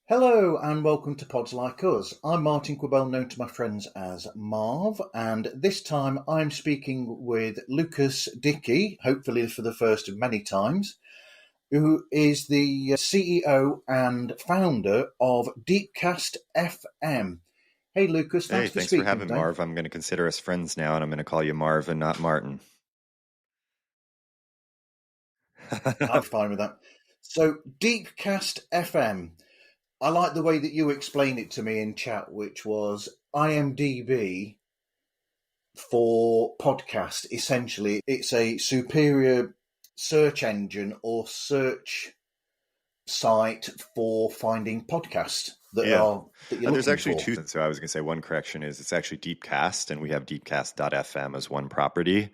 Hello and welcome to Pods Like Us. I'm Martin Quibell, known to my friends as Marv, and this time I'm speaking with Lucas Dickey, hopefully for the first of many times, who is the CEO and founder of DeepCast FM. Hey Lucas, thanks for speaking. Thanks for having me, Marv. I'm going to consider us friends now, and I'm going to call you Marv and not Martin. I'm fine with that. So DeepCast FM. I like the way that you explained it to me in chat, which was IMDb for podcast. Essentially, it's a superior search engine or search site for finding podcasts that you're there's actually for. two. So I was going to say one correction is it's actually DeepCast, and we have DeepCast.fm as one property.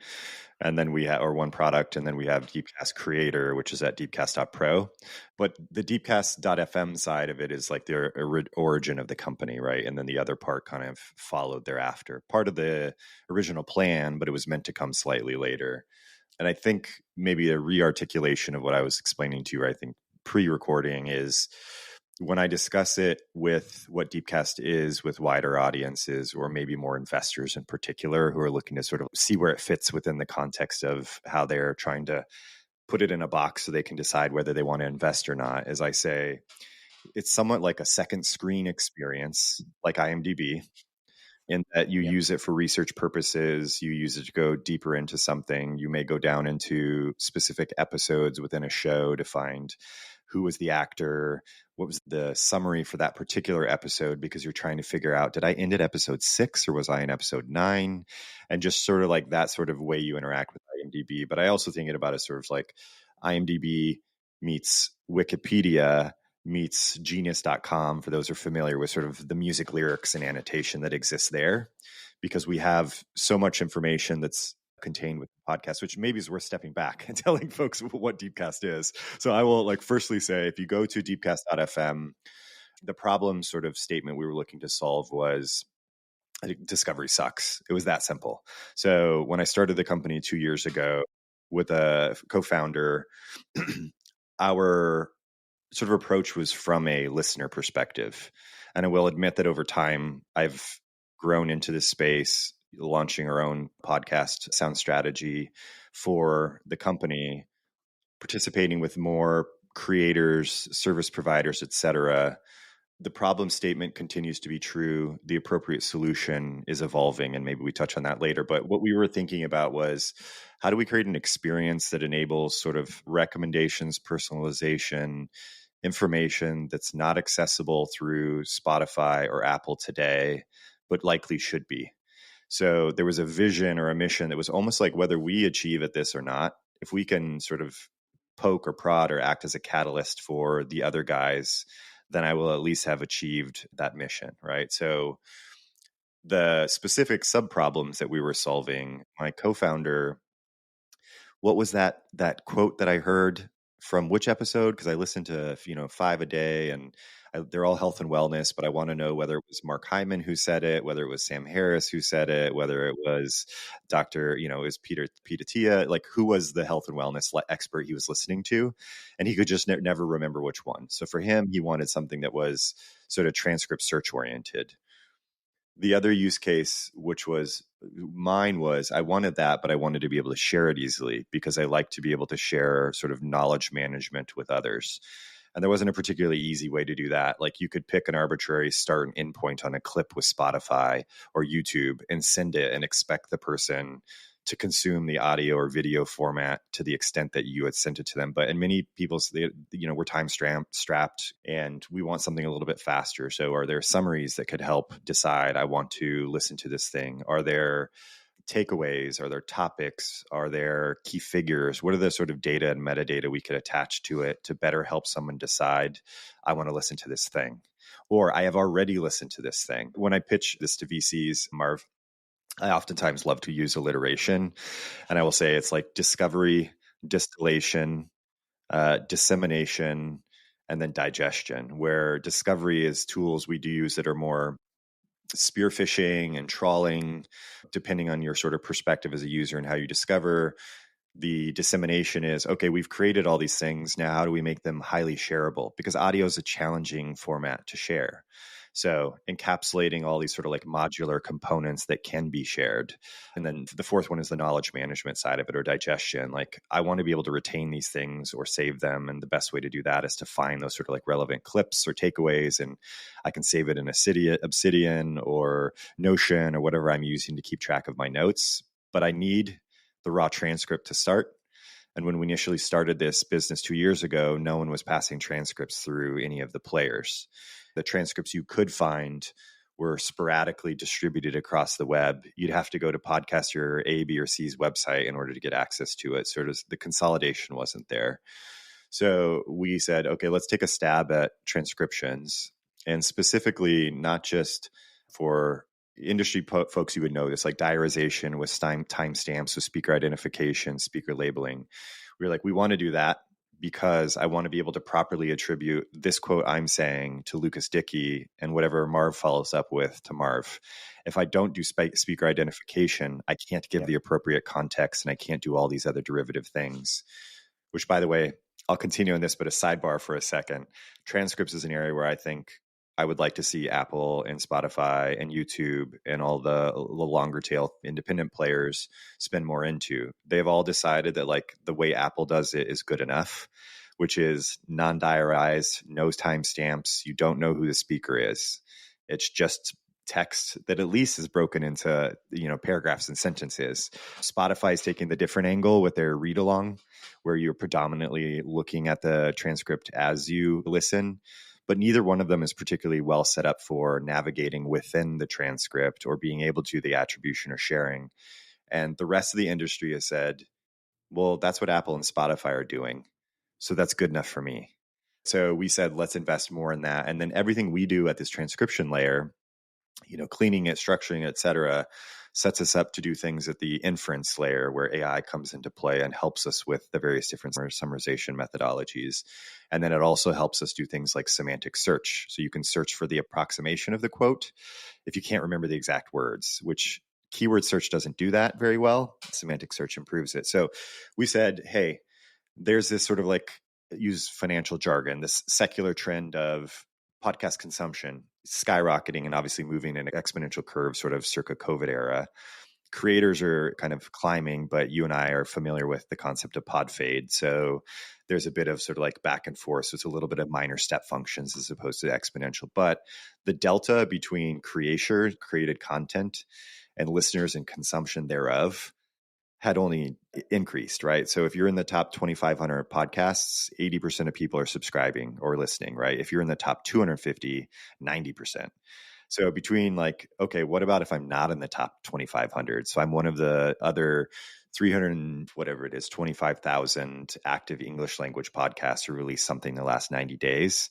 And then we have, or one product, and then we have DeepCast Creator, which is at DeepCast.pro. But the DeepCast.fm side of it is like the origin of the company, right? And then the other part kind of followed thereafter. Part of the original plan, but it was meant to come slightly later. And I think maybe a re-articulation of what I was explaining to you, I think pre-recording, is when I discuss it with what DeepCast is with wider audiences, or maybe more investors in particular who are looking to sort of see where it fits within the context of how they're trying to put it in a box so they can decide whether they want to invest or not, as I say, it's somewhat like a second screen experience, like IMDb, in that you use it for research purposes, you use it to go deeper into something, you may go down into specific episodes within a show to find who was the actor, what was the summary for that particular episode, because you're trying to figure out, did I end at episode 6 or was I in episode 9? And just sort of like that sort of way you interact with IMDb. But I also think about it sort of like IMDb meets Wikipedia meets genius.com, for those who are familiar with sort of the music lyrics and annotation that exists there, because we have so much information that's contained with the podcast, which maybe is worth stepping back and telling folks what DeepCast is. So I will firstly say, if you go to deepcast.fm, the problem sort of statement we were looking to solve was discovery sucks. It was that simple. So when I started the company 2 years ago with a co-founder, our sort of approach was from a listener perspective. And I will admit that over time, I've grown into this space, launching our own podcast sound strategy for the company, participating with more creators, service providers, et cetera. The problem statement continues to be true. The appropriate solution is evolving, and maybe we touch on that later. But what we were thinking about was, how do we create an experience that enables sort of recommendations, personalization, information that's not accessible through Spotify or Apple today, but likely should be. So there was a vision or a mission that was almost like, whether we achieve at this or not, if we can sort of poke or prod or act as a catalyst for the other guys, then I will at least have achieved that mission, right? So the specific sub-problems that we were solving, my co-founder, what was that quote that I heard from which episode? Because I listened to 5 a day, and they're all health and wellness, but I want to know whether it was Mark Hyman who said it, whether it was Sam Harris who said it, whether it was Dr. Is Peter Tia, like who was the health and wellness expert he was listening to, and he could just never remember which one. So for him, he wanted something that was sort of transcript search oriented. The other use case, which was mine, was I wanted that, but I wanted to be able to share it easily, because I like to be able to share sort of knowledge management with others. And there wasn't a particularly easy way to do that. Like you could pick an arbitrary start and end point on a clip with Spotify or YouTube and send it and expect the person to consume the audio or video format to the extent that you had sent it to them. But in many people's, we're time strapped and we want something a little bit faster. So are there summaries that could help decide, I want to listen to this thing? Are there takeaways? Are there topics? Are there key figures? What are the sort of data and metadata we could attach to it to better help someone decide, I want to listen to this thing, or I have already listened to this thing? When I pitch this to VCs, Marv, I oftentimes love to use alliteration, and I will say it's like discovery, distillation, dissemination, and then digestion, where discovery is tools we do use that are more spearfishing and trawling, depending on your sort of perspective as a user and how you discover. The dissemination is, okay, we've created all these things. Now, how do we make them highly shareable? Because audio is a challenging format to share. So encapsulating all these sort of like modular components that can be shared. And then the fourth one is the knowledge management side of it, or digestion. Like, I want to be able to retain these things or save them. And the best way to do that is to find those sort of like relevant clips or takeaways. And I can save it in Obsidian or Notion or whatever I'm using to keep track of my notes. But I need the raw transcript to start. And when we initially started this business 2 years ago, no one was passing transcripts through any of the players. The transcripts you could find were sporadically distributed across the web. You'd have to go to podcaster A, B, or C's website in order to get access to it. Sort of the consolidation wasn't there. So we said, okay, let's take a stab at transcriptions, and specifically not just for industry folks you would know this, like diarization with timestamps, with speaker identification, speaker labeling. We were like, we want to do that because I want to be able to properly attribute this quote I'm saying to Lucas Dickey and whatever Marv follows up with to Marv. If I don't do speaker identification, I can't give the appropriate context, and I can't do all these other derivative things, which, by the way, I'll continue on this, but a sidebar for a second. Transcripts is an area where I think I would like to see Apple and Spotify and YouTube and all the longer tail independent players spend more into. They've all decided that like the way Apple does it is good enough, which is non-diarized, no timestamps. You don't know who the speaker is. It's just text that at least is broken into, paragraphs and sentences. Spotify is taking the different angle with their read along, where you're predominantly looking at the transcript as you listen. But neither one of them is particularly well set up for navigating within the transcript or being able to the attribution or sharing. And the rest of the industry has said, well, that's what Apple and Spotify are doing, so that's good enough for me. So we said, let's invest more in that. And then everything we do at this transcription layer, cleaning it, structuring it, et cetera, sets us up to do things at the inference layer where AI comes into play and helps us with the various different summarization methodologies. And then it also helps us do things like semantic search. So you can search for the approximation of the quote if you can't remember the exact words, which keyword search doesn't do that very well. Semantic search improves it. So we said, hey, there's this sort of like, use financial jargon, this secular trend of podcast consumption skyrocketing and obviously moving in an exponential curve, sort of circa COVID era. Creators are kind of climbing, but you and I are familiar with the concept of pod fade. So there's a bit of sort of like back and forth. So it's a little bit of minor step functions as opposed to exponential. But the delta between created content and listeners and consumption thereof had only increased, right? So if you're in the top 2,500 podcasts, 80% of people are subscribing or listening, right? If you're in the top 250, 90%. So between like, okay, what about if I'm not in the top 2,500? So I'm one of the other 300 and whatever it is, 25,000 active English language podcasts who released something in the last 90 days.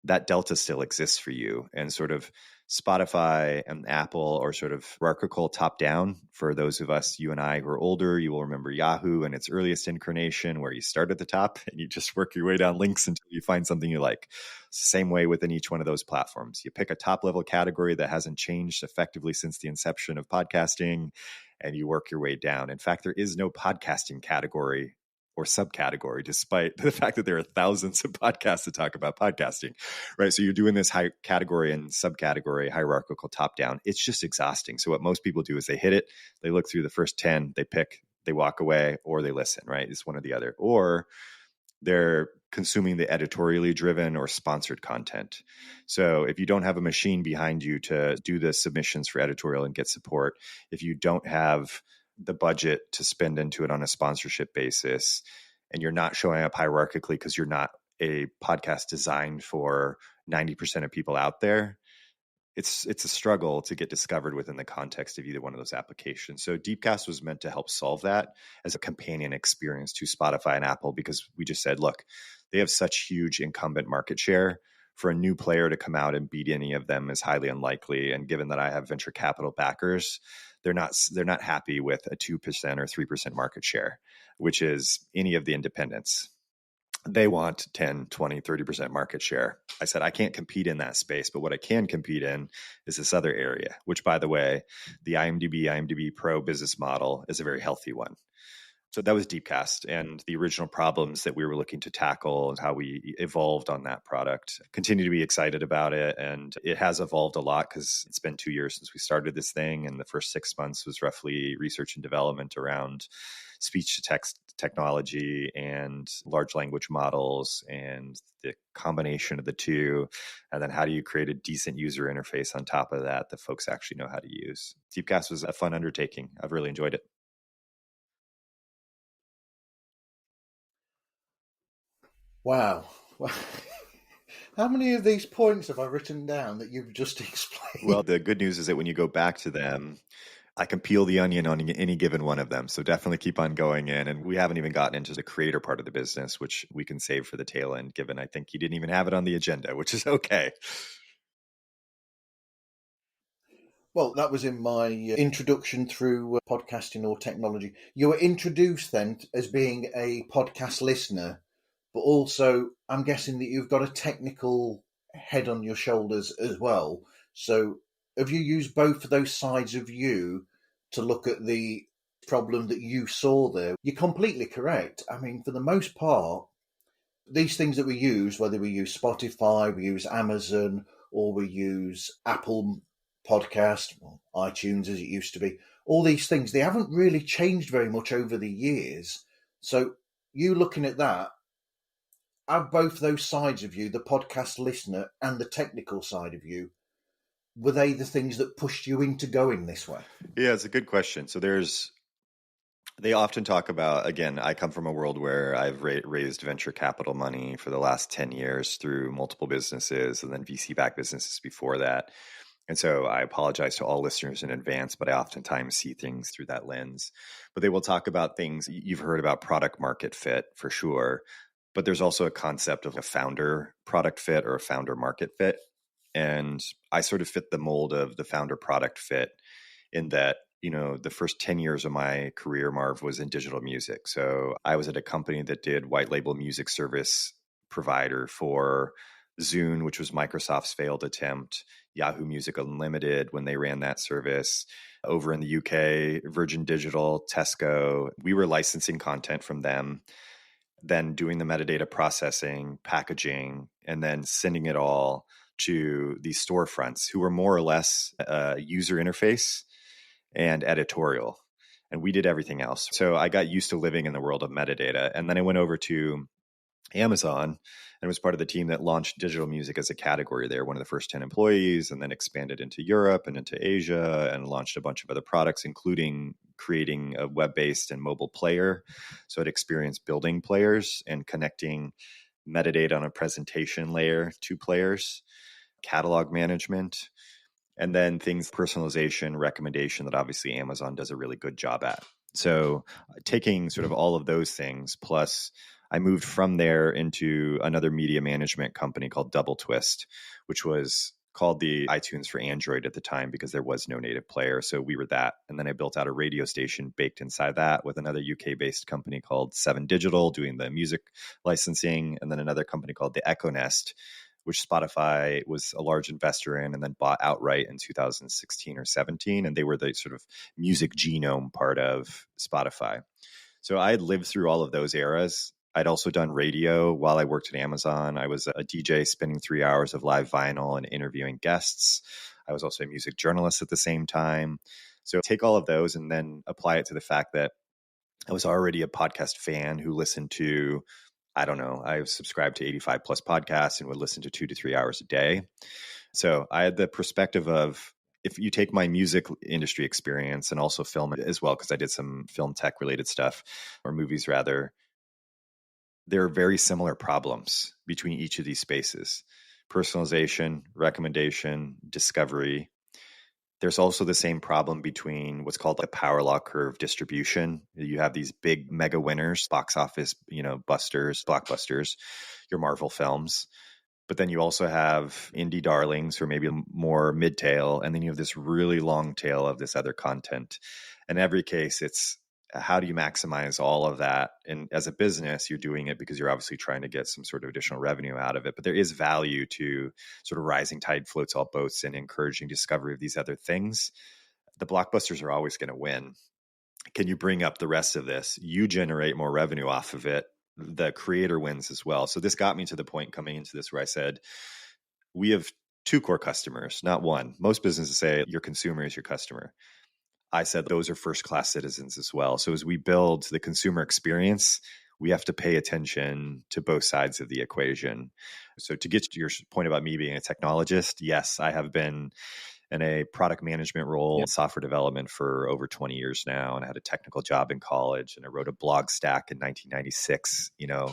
That delta still exists for you. And sort of Spotify and Apple are sort of hierarchical top down. For those of us, you and I, who are older, you will remember Yahoo in its earliest incarnation, where you start at the top and you just work your way down links until you find something you like. Same way within each one of those platforms. You pick a top level category that hasn't changed effectively since the inception of podcasting, and you work your way down. In fact, there is no podcasting category or subcategory, despite the fact that there are thousands of podcasts to talk about podcasting, right? So you're doing this high category and subcategory hierarchical top down. It's just exhausting. So what most people do is they hit it, they look through the first 10, they pick, they walk away, or they listen, right? It's one or the other. Or they're consuming the editorially driven or sponsored content. So if you don't have a machine behind you to do the submissions for editorial and get support, if you don't have the budget to spend into it on a sponsorship basis, and you're not showing up hierarchically because you're not a podcast designed for 90% of people out there, it's a struggle to get discovered within the context of either one of those applications. So DeepCast was meant to help solve that as a companion experience to Spotify and Apple, because we just said, look, they have such huge incumbent market share. For a new player to come out and beat any of them is highly unlikely. And given that I have venture capital backers, they're not happy with a 2% or 3% market share, which is any of the independents. They want 10, 20, 30% market share. I said, I can't compete in that space, but what I can compete in is this other area, which, by the way, the IMDb Pro business model is a very healthy one. So that was DeepCast, and the original problems that we were looking to tackle and how we evolved on that product. Continue to be excited about it, and it has evolved a lot because it's been 2 years since we started this thing, and the first 6 months was roughly research and development around speech-to-text technology and large language models and the combination of the two, and then how do you create a decent user interface on top of that that folks actually know how to use. DeepCast was a fun undertaking. I've really enjoyed it. Wow. How many of these points have I written down that you've just explained? Well, the good news is that when you go back to them, I can peel the onion on any given one of them. So definitely keep on going in. And we haven't even gotten into the creator part of the business, which we can save for the tail end, given I think you didn't even have it on the agenda, which is okay. Well, that was in my introduction through podcasting or technology. You were introduced then as being a podcast listener, but also I'm guessing that you've got a technical head on your shoulders as well. So have you used both of those sides of you to look at the problem that you saw there? You're completely correct. I mean, for the most part, these things that we use, whether we use Spotify, we use Amazon, or we use Apple Podcast, or iTunes as it used to be, all these things, they haven't really changed very much over the years. So you looking at that, have both those sides of you, the podcast listener and the technical side of you, were they the things that pushed you into going this way? Yeah, it's a good question. So they often talk about, again, I come from a world where I've raised venture capital money for the last 10 years through multiple businesses and then VC-backed businesses before that. And so I apologize to all listeners in advance, but I oftentimes see things through that lens. But they will talk about things, you've heard about product market fit for sure, but there's also a concept of a founder product fit or a founder market fit. And I sort of fit the mold of the founder product fit in that, the first 10 years of my career, Marv, was in digital music. So I was at a company that did white label music service provider for Zune, which was Microsoft's failed attempt, Yahoo Music Unlimited when they ran that service. Over in the UK, Virgin Digital, Tesco, we were licensing content from them, then doing the metadata processing, packaging, and then sending it all to these storefronts who were more or less a user interface and editorial. And we did everything else. So I got used to living in the world of metadata. And then I went over to Amazon and was part of the team that launched digital music as a category there, one of the first 10 employees, and then expanded into Europe and into Asia and launched a bunch of other products, including creating a web-based and mobile player. So I'd experienced building players and connecting metadata on a presentation layer to players, catalog management, and then things, personalization, recommendation that obviously Amazon does a really good job at. So taking sort of all of those things, plus I moved from there into another media management company called Double Twist, which was called the iTunes for Android at the time because there was no native player. So we were that. And then I built out a radio station baked inside that with another UK-based company called 7 Digital doing the music licensing, and then another company called the Echo Nest, which Spotify was a large investor in and then bought outright in 2016 or 17. And they were the sort of music genome part of Spotify. So I had lived through all of those eras. I'd also done radio while I worked at Amazon. I was a DJ spinning 3 hours of live vinyl and interviewing guests. I was also a music journalist at the same time. So take all of those and then apply it to the fact that I was already a podcast fan who listened to, I don't know, I subscribed to 85 plus podcasts and would listen to 2 to 3 hours a day. So I had the perspective of, if you take my music industry experience and also film as well, because I did some film tech related stuff, or movies rather, there are very similar problems between each of these spaces. personalization, recommendation, discovery. There's also the same problem between what's called the power law curve distribution. You have these big mega winners, box office, busters, blockbusters, your Marvel films. But then you also have indie darlings who are maybe more mid-tail, and then you have this really long tail of this other content. In every case, it's how do you maximize all of that? And as a business, you're doing it because you're obviously trying to get some sort of additional revenue out of it. But there is value to sort of rising tide floats all boats and encouraging discovery of these other things. The blockbusters are always going to win. Can you bring up the rest of this? You generate more revenue off of it. The creator wins as well. So this got me to the point coming into this where I said, we have two core customers, not one. Most businesses say your consumer is your customer. I said those are first-class citizens as well. So as we build the consumer experience, we have to pay attention to both sides of the equation. So to get to your point about me being a technologist, yes, I have been in a product management role in software development for over 20 years now. And I had a technical job in college, and I wrote a blog stack in 1996,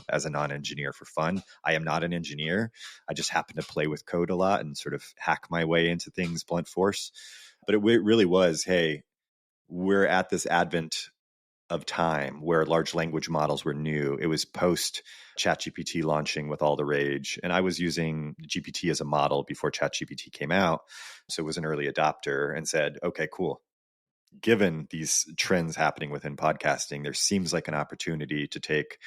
as a non-engineer for fun. I am not an engineer. I just happen to play with code a lot and sort of hack my way into things blunt force. But it really was, hey, we're at this advent of time where large language models were new. It was post ChatGPT launching with all the rage. And I was using GPT as a model before ChatGPT came out. So it was an early adopter and said, okay, cool. Given these trends happening within podcasting, there seems like an opportunity to take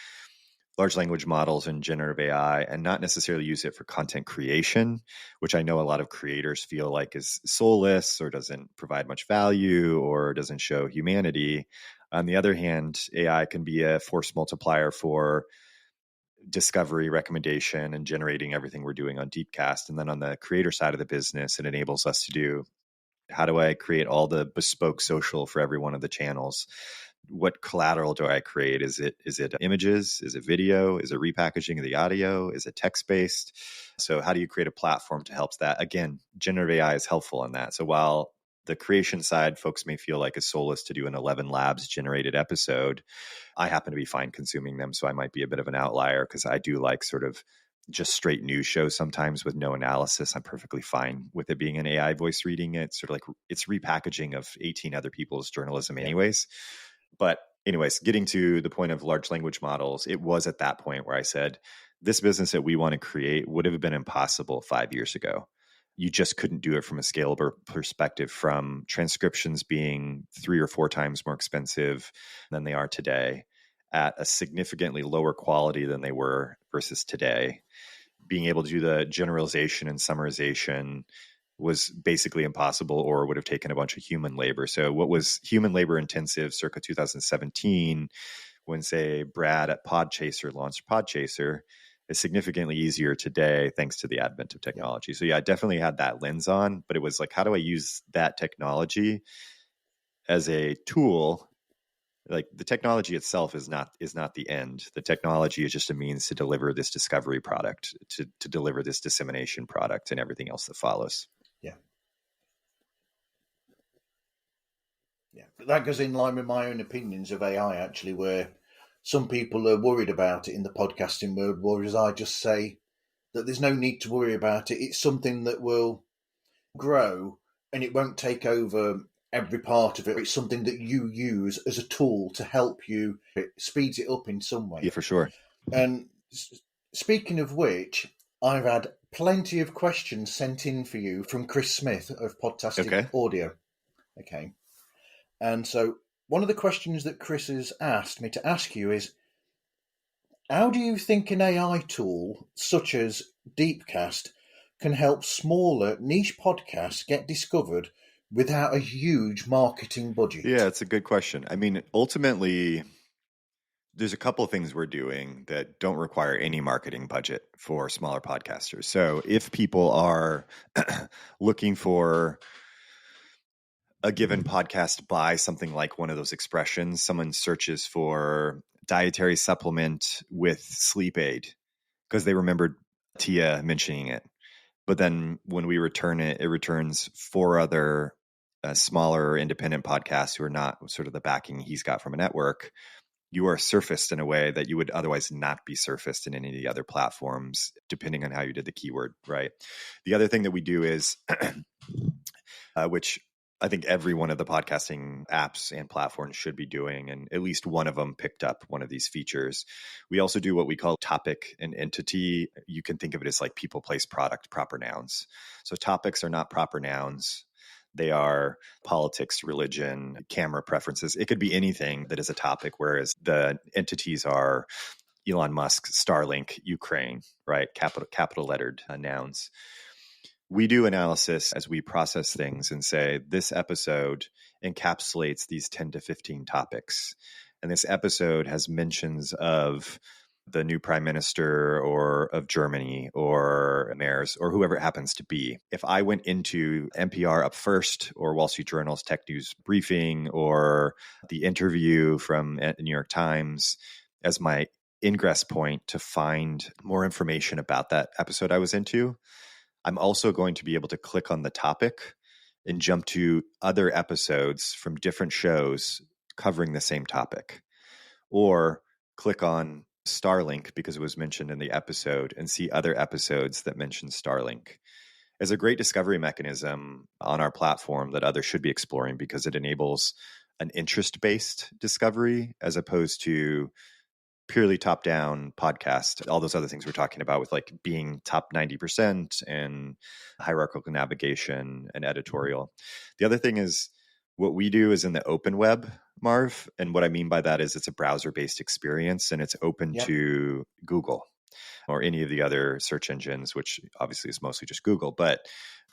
large language models and generative AI and not necessarily use it for content creation, which I know a lot of creators feel like is soulless or doesn't provide much value or doesn't show humanity. On the other hand, AI can be a force multiplier for discovery, recommendation, and generating everything we're doing on DeepCast. And then on the creator side of the business, it enables us to do, how do I create all the bespoke social for every one of the channels? What collateral do I create? Is it images? Is it video? Is it repackaging of the audio? Is it text-based? So how do you create a platform to help that? Again, generative AI is helpful in that. So while the creation side, folks may feel like it's soulless to do an 11 Labs generated episode, I happen to be fine consuming them. So I might be a bit of an outlier because I do like sort of just straight news shows sometimes with no analysis. I'm perfectly fine with it being an AI voice reading it. Sort of like it's repackaging of 18 other people's journalism anyways. But anyways, getting to the point of large language models, it was at that point where I said, this business that we want to create would have been impossible 5 years ago. You just couldn't do it from a scalable perspective, from transcriptions being 3 or 4 times more expensive than they are today at a significantly lower quality than they were versus today. Being able to do the generalization and summarization was basically impossible, or would have taken a bunch of human labor. So what was human labor intensive circa 2017, when say Brad at Podchaser launched Podchaser, is significantly easier today thanks to the advent of technology. So yeah, I definitely had that lens on, but it was like, how do I use that technology as a tool? Like the technology itself is not the end. The technology is just a means to deliver this discovery product, to deliver this dissemination product, and everything else that follows. Yeah, but that goes in line with my own opinions of AI, actually, where some people are worried about it in the podcasting world, whereas I just say that there's no need to worry about it. It's something that will grow and it won't take over every part of it. It's something that you use as a tool to help you. It speeds it up in some way. Yeah, for sure. And speaking of which, I've had plenty of questions sent in for you from Chris Smith of Podcast Audio. Okay. And so one of the questions that Chris has asked me to ask you is, how do you think an AI tool such as DeepCast can help smaller niche podcasts get discovered without a huge marketing budget? Yeah, it's a good question. I mean, ultimately, there's a couple of things we're doing that don't require any marketing budget for smaller podcasters. So if people are looking for a given podcast by something like one of those expressions, someone searches for dietary supplement with sleep aid because they remembered Tia mentioning it. But then when we return it, it returns 4 other smaller independent podcasts who are not sort of the backing he's got from a network. you are surfaced in a way that you would otherwise not be surfaced in any of the other platforms, depending on how you did the keyword, right? The other thing that we do is, which I think every one of the podcasting apps and platforms should be doing, and at least one of them picked up one of these features. We also do what we call topic and entity. You can think of it as like people, place, product, proper nouns. So topics are not proper nouns. They are politics, religion, camera preferences. It could be anything that is a topic, whereas the entities are Elon Musk, Starlink, Ukraine, right? Capital lettered nouns. We do analysis as we process things and say, this episode encapsulates these 10 to 15 topics. And this episode has mentions of the new prime minister or of Germany or mayors or whoever it happens to be. If I went into NPR Up First or Wall Street Journal's Tech News Briefing or the interview from the New York Times as my ingress point to find more information about that episode I was into, I'm also going to be able to click on the topic and jump to other episodes from different shows covering the same topic, or click on Starlink because it was mentioned in the episode and see other episodes that mention Starlink. As a great discovery mechanism on our platform that others should be exploring because it enables an interest-based discovery as opposed to purely top-down podcast, all those other things we're talking about with like being top 90% and hierarchical navigation and editorial. The other thing is what we do is in the open web, Marv. And what I mean by that is it's a browser-based experience and it's open to Google or any of the other search engines, which obviously is mostly just Google. But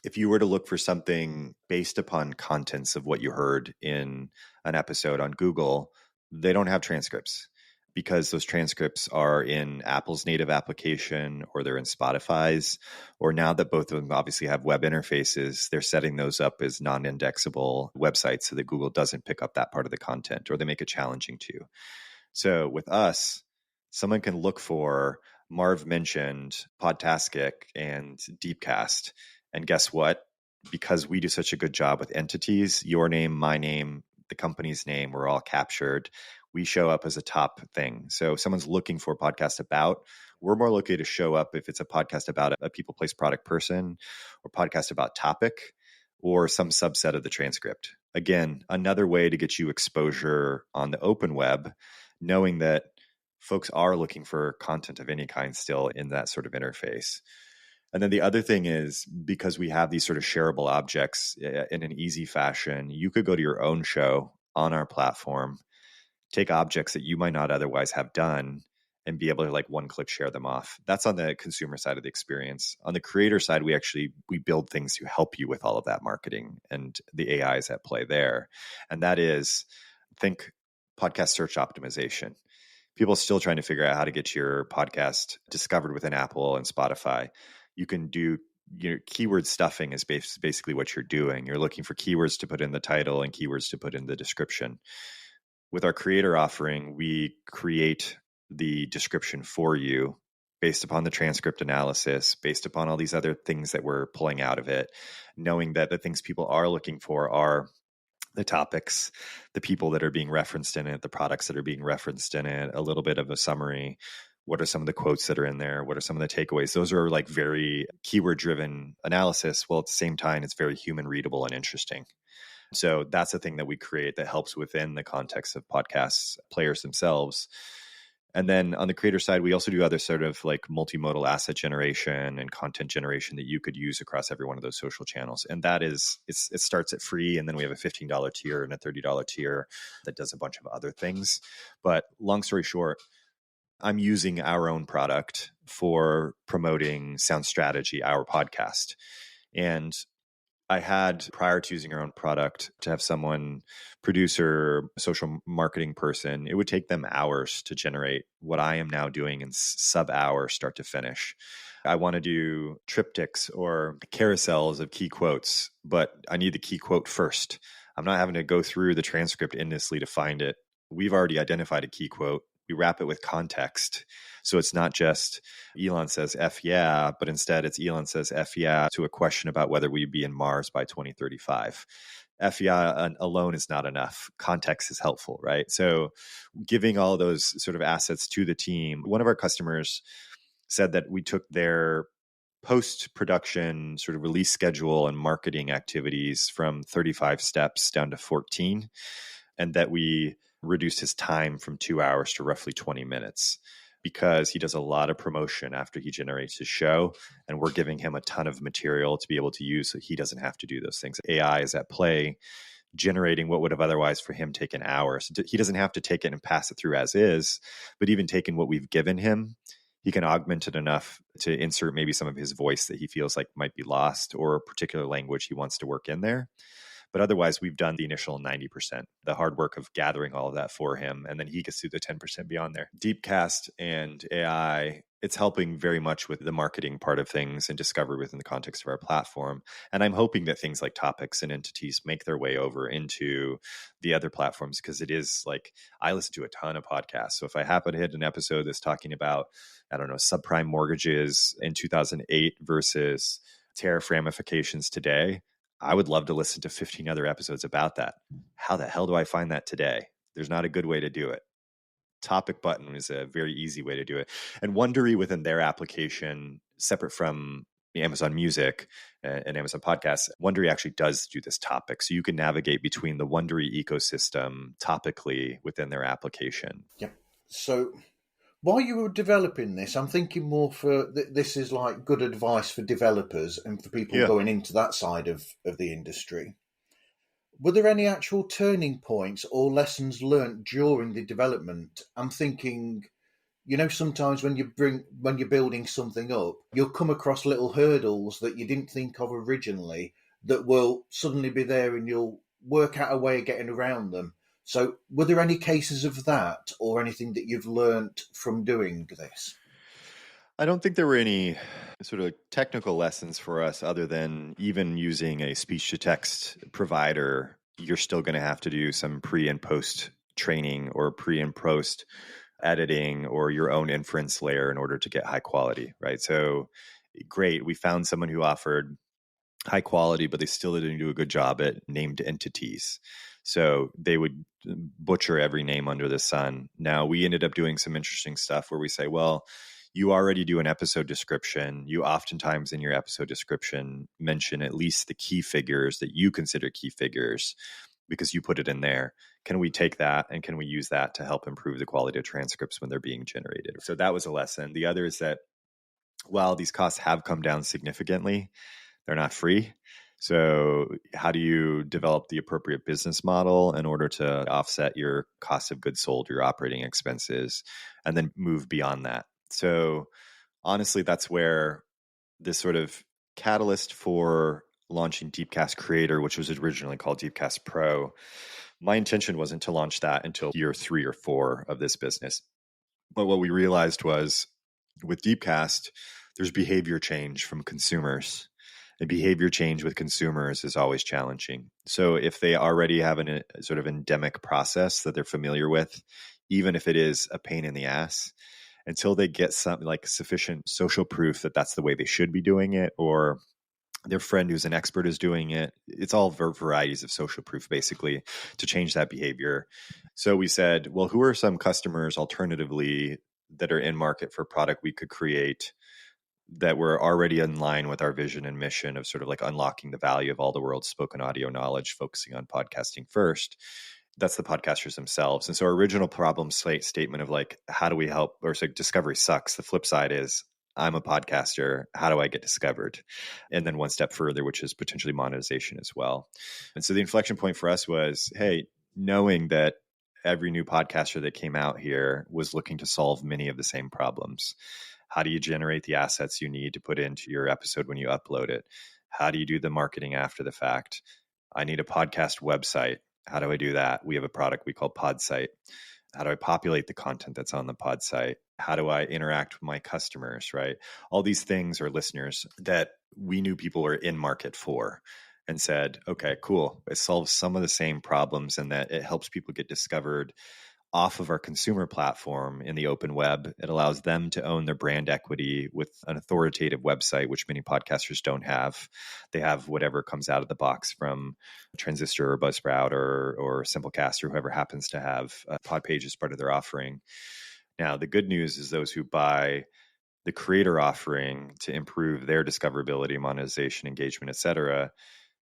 if you were to look for something based upon contents of what you heard in an episode on Google, they don't have transcripts, because those transcripts are in Apple's native application or they're in Spotify's, or now that both of them obviously have web interfaces, they're setting those up as non-indexable websites so that Google doesn't pick up that part of the content or they make it challenging to. So with us, someone can look for, Marv mentioned Podtastic and DeepCast. And guess what? Because we do such a good job with entities, your name, my name, the company's name, we're all captured. We show up as a top thing. So if someone's looking for a podcast about, we're more likely to show up if it's a podcast about a people, place, product, person, or podcast about topic, or some subset of the transcript. Again, another way to get you exposure on the open web, knowing that folks are looking for content of any kind still in that sort of interface. And then the other thing is, because we have these sort of shareable objects in an easy fashion, you could go to your own show on our platform, take objects that you might not otherwise have done and be able to like one-click share them off. That's on the consumer side of the experience. On the creator side, we build things to help you with all of that marketing and the AIs at play there. And that is, think podcast search optimization. People are still trying to figure out how to get your podcast discovered within Apple and Spotify. You can do keyword stuffing is basically what you're doing. You're looking for keywords to put in the title and keywords to put in the description. With our creator offering, we create the description for you based upon the transcript analysis, based upon all these other things that we're pulling out of it, knowing that the things people are looking for are the topics, the people that are being referenced in it, the products that are being referenced in it, a little bit of a summary. What are some of the quotes that are in there? What are some of the takeaways? Those are like very keyword-driven analysis, while at the same time, it's very human readable and interesting. So that's the thing that we create that helps within the context of podcasts players themselves. And then on the creator side, we also do other sort of like multimodal asset generation and content generation that you could use across every one of those social channels. And that is, it starts at free. And then we have a $15 tier and a $30 tier that does a bunch of other things. But long story short, I'm using our own product for promoting Sound Strategy, our podcast. And I had, prior to using our own product, to have someone, producer, social marketing person, it would take them hours to generate what I am now doing in sub-hour start to finish. I want to do triptychs or carousels of key quotes, but I need the key quote first. I'm not having to go through the transcript endlessly to find it. We've already identified a key quote. We wrap it with context. So it's not just Elon says F yeah, but instead it's Elon says F yeah to a question about whether we'd be in Mars by 2035. FEI alone is not enough. Context is helpful, right? So giving all those sort of assets to the team. One of our customers said that we took their post-production sort of release schedule and marketing activities from 35 steps down to 14, and that we reduced his time from 2 hours to roughly 20 minutes because he does a lot of promotion after he generates his show, and we're giving him a ton of material to be able to use so he doesn't have to do those things. AI is at play generating what would have otherwise for him taken hours. He doesn't have to take it and pass it through as is, but even taking what we've given him, he can augment it enough to insert maybe some of his voice that he feels like might be lost or a particular language he wants to work in there. But otherwise, we've done the initial 90%, the hard work of gathering all of that for him. And then he gets to the 10% beyond there. DeepCast and AI, it's helping very much with the marketing part of things and discovery within the context of our platform. And I'm hoping that things like topics and entities make their way over into the other platforms, because it is like, I listen to a ton of podcasts. So if I happen to hit an episode that's talking about, I don't know, subprime mortgages in 2008 versus tariff ramifications today, I would love to listen to 15 other episodes about that. How the hell do I find that today? There's not a good way to do it. Topic button is a very easy way to do it. And Wondery within their application, separate from Amazon Music and Amazon Podcasts, Wondery actually does do this topic. So you can navigate between the Wondery ecosystem topically within their application. Yep. So while you were developing this, I'm thinking more for this is like good advice for developers and for people going into that side of the industry. Were there any actual turning points or lessons learnt during the development? I'm thinking, sometimes when you're building something up, you'll come across little hurdles that you didn't think of originally that will suddenly be there, and you'll work out a way of getting around them. So were there any cases of that or anything that you've learnt from doing this? I don't think there were any sort of technical lessons for us other than even using a speech-to-text provider, you're still going to have to do some pre and post training or pre and post editing or your own inference layer in order to get high quality, right? So great. We found someone who offered high quality, but they still didn't do a good job at named entities. So they would butcher every name under the sun. Now we ended up doing some interesting stuff where we say, well, you already do an episode description. You oftentimes in your episode description mention at least the key figures that you consider key figures because you put it in there. Can we take that and can we use that to help improve the quality of transcripts when they're being generated? So that was a lesson. The other is that while these costs have come down significantly, they're not free. So how do you develop the appropriate business model in order to offset your cost of goods sold, your operating expenses, and then move beyond that? So honestly, that's where this sort of catalyst for launching DeepCast Creator, which was originally called DeepCast Pro, my intention wasn't to launch that until year 3 or 4 of this business. But what we realized was with DeepCast, there's behavior change from consumers. And behavior change with consumers is always challenging. So if they already have a sort of endemic process that they're familiar with, even if it is a pain in the ass, until they get something like sufficient social proof that that's the way they should be doing it, or their friend who's an expert is doing it, it's all varieties of social proof basically to change that behavior. So we said, well, who are some customers alternatively that are in market for a product we could create that were already in line with our vision and mission of sort of like unlocking the value of all the world's spoken audio knowledge, focusing on podcasting first. That's the podcasters themselves. And so our original problem statement of like, how do we help, or so discovery sucks. The flip side is I'm a podcaster. How do I get discovered? And then one step further, which is potentially monetization as well. And so the inflection point for us was, hey, knowing that every new podcaster that came out here was looking to solve many of the same problems. How do you generate the assets you need to put into your episode when you upload it? How do you do the marketing after the fact? I need a podcast website. How do I do that? We have a product we call PodSite. How do I populate the content that's on the pod site? How do I interact with my customers, right? All these things are listeners that we knew people were in market for and said, okay, cool. It solves some of the same problems in that it helps people get discovered off of our consumer platform in the open web. It allows them to own their brand equity with an authoritative website, which many podcasters don't have. They have whatever comes out of the box from Transistor or Buzzsprout or Simplecast or whoever happens to have Podpage as part of their offering. Now, the good news is those who buy the creator offering to improve their discoverability, monetization, engagement, et cetera,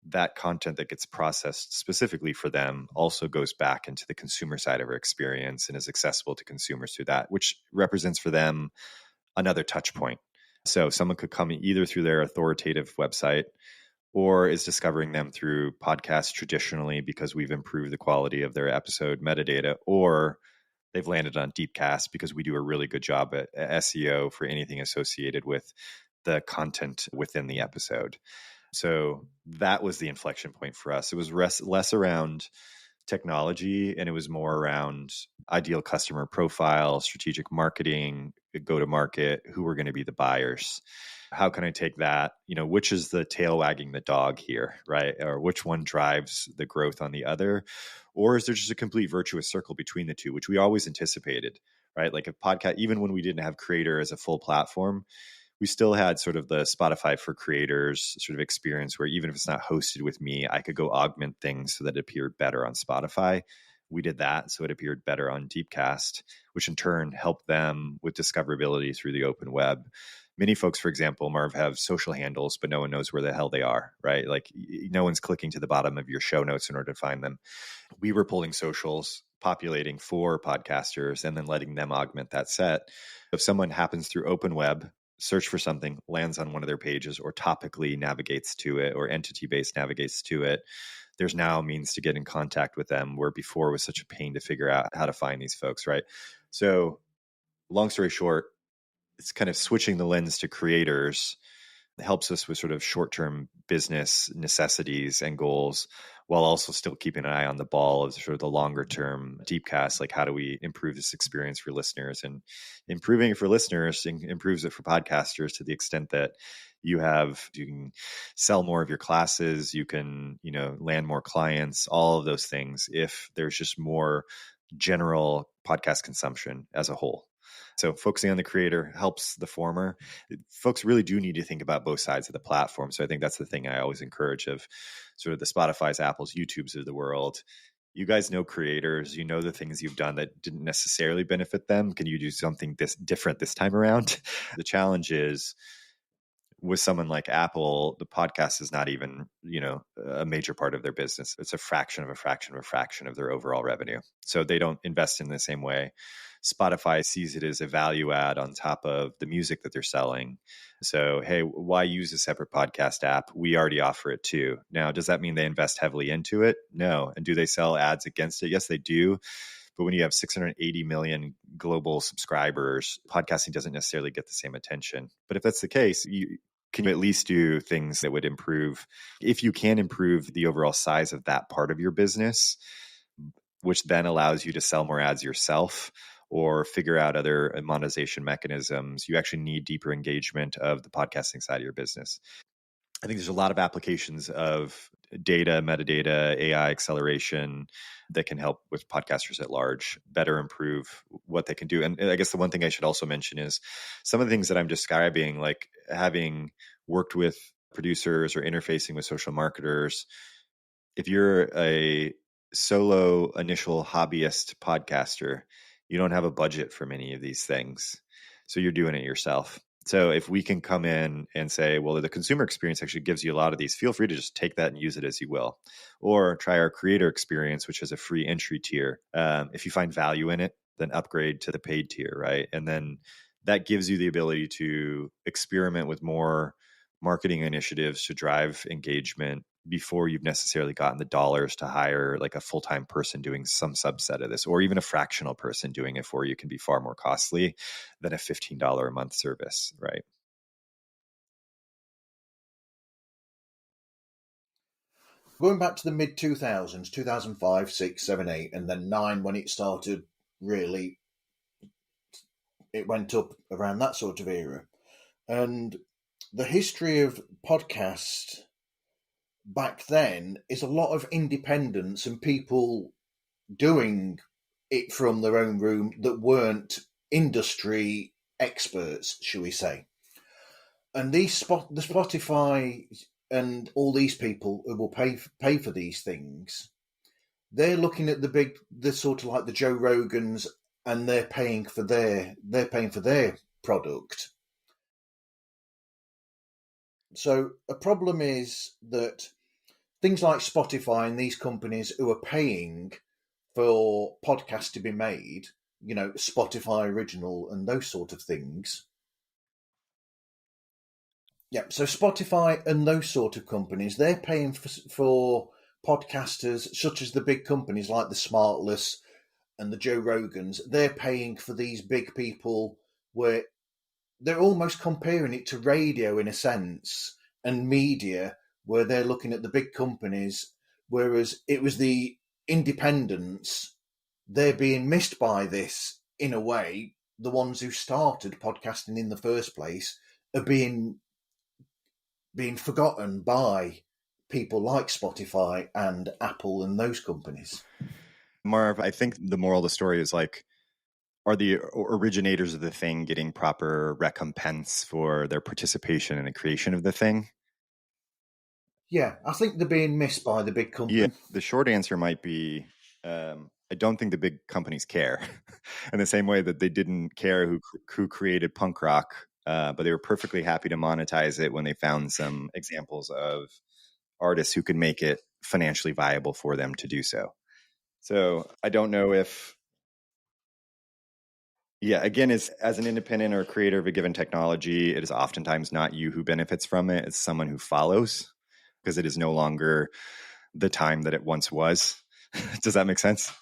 that content that gets processed specifically for them also goes back into the consumer side of our experience and is accessible to consumers through that, which represents for them another touch point. So someone could come either through their authoritative website or is discovering them through podcasts traditionally because we've improved the quality of their episode metadata, or they've landed on DeepCast because we do a really good job at SEO for anything associated with the content within the episode. So that was the inflection point for us. It was less around technology, and it was more around ideal customer profile, strategic marketing, go to market, who are going to be the buyers. How can I take that? Which is the tail wagging the dog here, right? Or which one drives the growth on the other? Or is there just a complete virtuous circle between the two, which we always anticipated, right? Like a podcast, even when we didn't have Creator as a full platform, we still had sort of the Spotify for creators sort of experience where even if it's not hosted with me, I could go augment things so that it appeared better on Spotify. We did that so it appeared better on DeepCast, which in turn helped them with discoverability through the open web. Many folks, for example, Marv, have social handles, but no one knows where the hell they are, right? Like no one's clicking to the bottom of your show notes in order to find them. We were pulling socials, populating for podcasters, and then letting them augment that set. If someone happens through open web, search for something, lands on one of their pages, or topically navigates to it, or entity-based navigates to it, there's now a means to get in contact with them, where before it was such a pain to figure out how to find these folks, right? So long story short, it's kind of switching the lens to creators. It helps us with sort of short-term business necessities and goals, while also still keeping an eye on the ball of sort of the longer-term DeepCast, like how do we improve this experience for listeners? And improving it for listeners improves it for podcasters to the extent that you can sell more of your classes, you can, land more clients, all of those things, if there's just more general podcast consumption as a whole. So focusing on the creator helps the former. Folks really do need to think about both sides of the platform. So I think that's the thing I always encourage of sort of the Spotify's, Apple's, YouTubes of the world. You guys know creators, you know the things you've done that didn't necessarily benefit them. Can you do something different this time around? The challenge is with someone like Apple, the podcast is not even, a major part of their business. It's a fraction of a fraction of a fraction of their overall revenue. So they don't invest in the same way. Spotify sees it as a value add on top of the music that they're selling. So, hey, why use a separate podcast app? We already offer it too. Now, does that mean they invest heavily into it? No. And do they sell ads against it? Yes, they do. But when you have 680 million global subscribers, podcasting doesn't necessarily get the same attention. But if that's the case, can you at least do things that would improve, if you can improve the overall size of that part of your business, which then allows you to sell more ads yourself or figure out other monetization mechanisms, you actually need deeper engagement of the podcasting side of your business. I think there's a lot of applications of data, metadata, AI acceleration that can help with podcasters at large better improve what they can do. And I guess the one thing I should also mention is some of the things that I'm describing, like having worked with producers or interfacing with social marketers. If you're a solo initial hobbyist podcaster, you don't have a budget for many of these things. So you're doing it yourself. So if we can come in and say, well, the consumer experience actually gives you a lot of these, feel free to just take that and use it as you will. Or try our creator experience, which is a free entry tier. If you find value in it, then upgrade to the paid tier, right? And then that gives you the ability to experiment with more marketing initiatives to drive engagement before you've necessarily gotten the dollars to hire like a full-time person doing some subset of this, or even a fractional person doing it for you can be far more costly than a $15 a month service, right? Going back to the mid 2000s, 2005, 6, 7, 8, and then 9 when it started, really, it went up around that sort of era. And the history of podcasts back then is a lot of independence and people doing it from their own room that weren't industry experts, shall we say. And the Spotify and all these people who will pay for these things, they're looking at the sort of like the Joe Rogans, and they're paying for their product. So a problem is that things like Spotify and these companies who are paying for podcasts to be made, Spotify Original and those sort of things. Yeah, so Spotify and those sort of companies, they're paying for podcasters such as the big companies like the Smartless and the Joe Rogans. They're paying for these big people where they're almost comparing it to radio in a sense and media, where they're looking at the big companies, whereas it was the independents, they're being missed by this in a way. The ones who started podcasting in the first place are being forgotten by people like Spotify and Apple and those companies. Marv, I think the moral of the story is like, are the originators of the thing getting proper recompense for their participation in the creation of the thing? Yeah, I think they're being missed by the big companies. Yeah, the short answer might be, I don't think the big companies care in the same way that they didn't care who created punk rock, but they were perfectly happy to monetize it when they found some examples of artists who could make it financially viable for them to do so. So I don't know if, again, as an independent or creator of a given technology, it is oftentimes not you who benefits from it. It's someone who follows, because it is no longer the time that it once was. Does that make sense?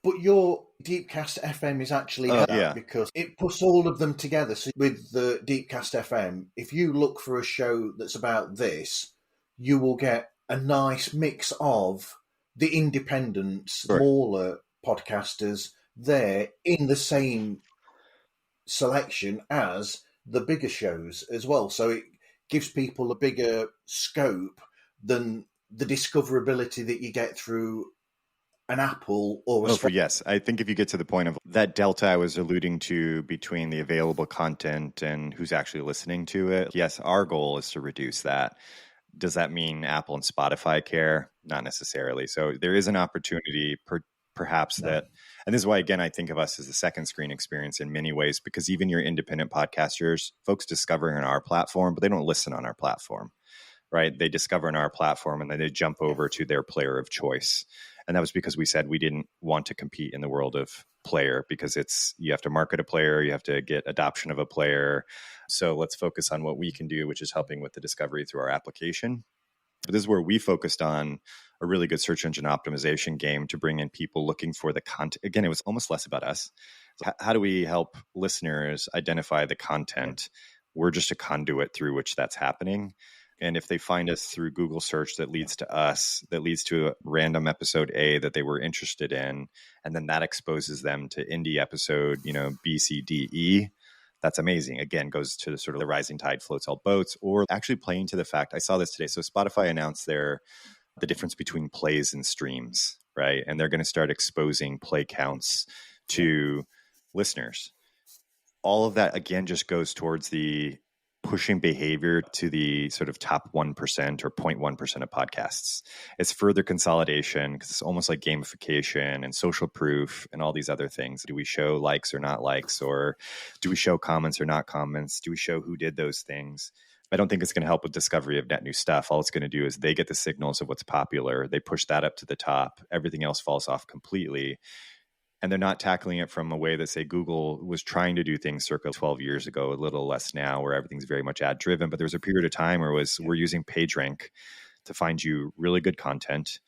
But your DeepCast FM is actually because it puts all of them together. So with the DeepCast FM, if you look for a show that's about this, you will get a nice mix of the independent, smaller podcasters there in the same selection as the bigger shows as well. So it gives people a bigger scope than the discoverability that you get through an Apple or a yes. I think if you get to the point of that delta I was alluding to between the available content and who's actually listening to it, yes, our goal is to reduce that. Does that mean Apple and Spotify care? Not necessarily. So there is an opportunity perhaps that, and this is why, again, I think of us as a second screen experience in many ways, because even your independent podcasters, folks discovering on our platform, but they don't listen on our platform, right? They discover on our platform and then they jump over to their player of choice. And that was because we said we didn't want to compete in the world of player, because you have to market a player, you have to get adoption of a player. So let's focus on what we can do, which is helping with the discovery through our application. But this is where we focused on a really good search engine optimization game to bring in people looking for the content. Again, it was almost less about us. How do we help listeners identify the content? We're just a conduit through which that's happening. And if they find us through Google search that leads to us, that leads to a random episode A that they were interested in, and then that exposes them to indie episode, B, C, D, E, that's amazing. Again, goes to sort of the rising tide floats all boats, or actually playing to the fact, I saw this today. So Spotify announced the difference between plays and streams, right? And they're going to start exposing play counts to listeners. All of that, again, just goes towards the pushing behavior to the sort of top 1% or 0.1% of podcasts. It's further consolidation, because it's almost like gamification and social proof and all these other things. Do we show likes or not likes? Or do we show comments or not comments? Do we show who did those things? I don't think it's going to help with discovery of net new stuff. All it's going to do is they get the signals of what's popular. They push that up to the top. Everything else falls off completely. And they're not tackling it from a way that, say, Google was trying to do things circa 12 years ago, a little less now, where everything's very much ad driven. But there was a period of time where we're using PageRank to find you really good content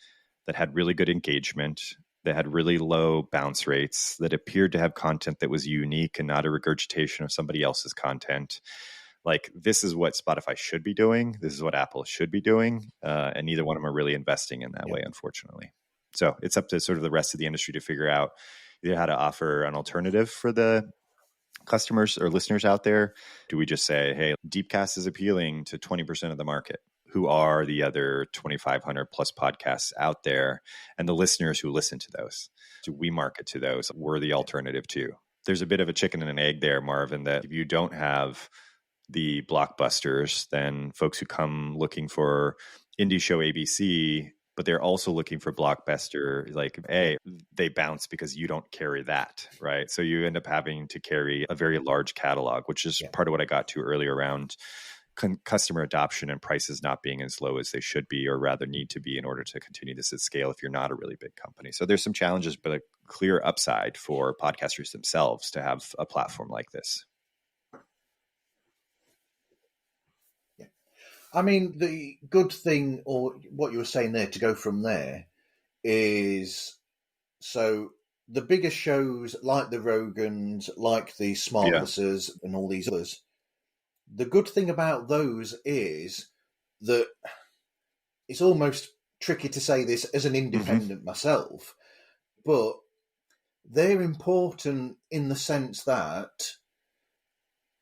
that had really good engagement, that had really low bounce rates, that appeared to have content that was unique and not a regurgitation of somebody else's content. Like, this is what Spotify should be doing. This is what Apple should be doing. And neither one of them are really investing in that way, unfortunately. So it's up to sort of the rest of the industry to figure out either how to offer an alternative for the customers or listeners out there. Do we just say, hey, DeepCast is appealing to 20% of the market? who are the other 2,500 plus podcasts out there and the listeners who listen to those. So we market to those. We're the alternative too. There's a bit of a chicken and an egg there, Marvin, that if you don't have the blockbusters, then folks who come looking for indie show ABC, but they're also looking for blockbuster, like, they bounce because you don't carry that, right? So you end up having to carry a very large catalog, which is part of what I got to earlier around customer adoption and prices not being as low as they should be, or rather need to be, in order to continue this at scale if you're not a really big company. So there's some challenges, but a clear upside for podcasters themselves to have a platform like this. Yeah. I mean, the good thing, or what you were saying there, to go from there, is so the bigger shows like the Rogans, like the Smartlesses, and all these others, the good thing about those is that it's almost tricky to say this as an independent myself, but they're important in the sense that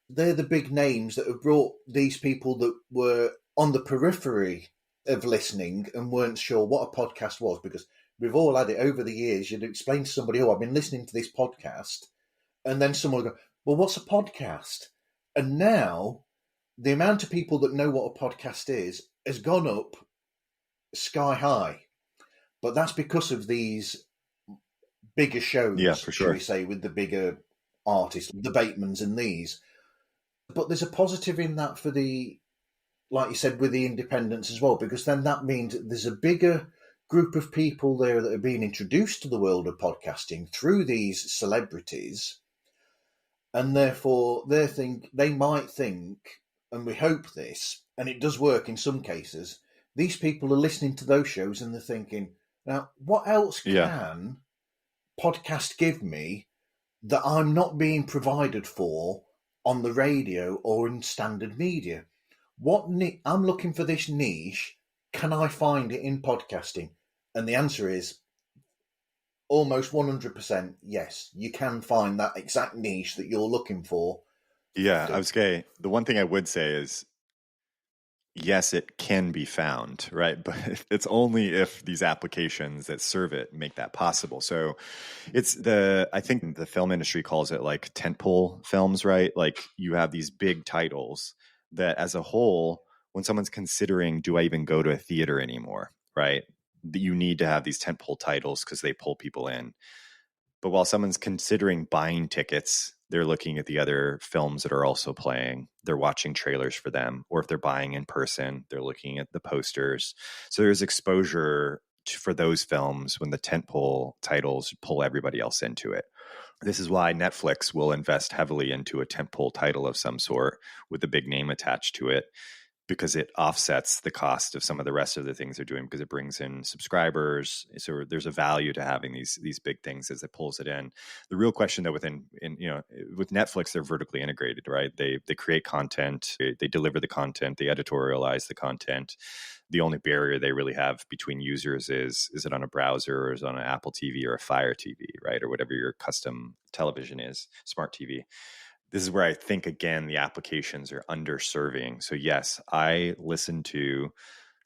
they're the big names that have brought these people that were on the periphery of listening and weren't sure what a podcast was, because we've all had it over the years. You'd explain to somebody, oh, I've been listening to this podcast, and then someone would go, well, what's a podcast? And now the amount of people that know what a podcast is has gone up sky high. But that's because of these bigger shows, for sure, shall we say, with the bigger artists, the Batemans and these. But there's a positive in that for the, like you said, with the independents as well, because then that means there's a bigger group of people there that are being introduced to the world of podcasting through these celebrities. And therefore, they might think, and we hope this, and it does work in some cases, these people are listening to those shows and they're thinking, now, what else can podcast give me that I'm not being provided for on the radio or in standard media? I'm looking for this niche. Can I find it in podcasting? And the answer is almost 100% yes. You can find that exact niche that you're looking for. Yeah, I was gay. The one thing I would say is, yes, it can be found, right? But it's only if these applications that serve it make that possible. So I think the film industry calls it like tentpole films, right? Like you have these big titles that as a whole, when someone's considering, do I even go to a theater anymore, right? You need to have these tentpole titles because they pull people in. But while someone's considering buying tickets, they're looking at the other films that are also playing. They're watching trailers for them. Or if they're buying in person, they're looking at the posters. So there's exposure for those films when the tentpole titles pull everybody else into it. This is why Netflix will invest heavily into a tentpole title of some sort with a big name attached to it, because it offsets the cost of some of the rest of the things they're doing, because it brings in subscribers. So there's a value to having these big things as it pulls it in. The real question though, with Netflix, they're vertically integrated, right? They create content, they deliver the content, they editorialize the content. The only barrier they really have between users is it on a browser, or is it on an Apple TV or a Fire TV, right? Or whatever your custom television is, smart TV. This is where I think, again, the applications are underserving. So yes, I listen to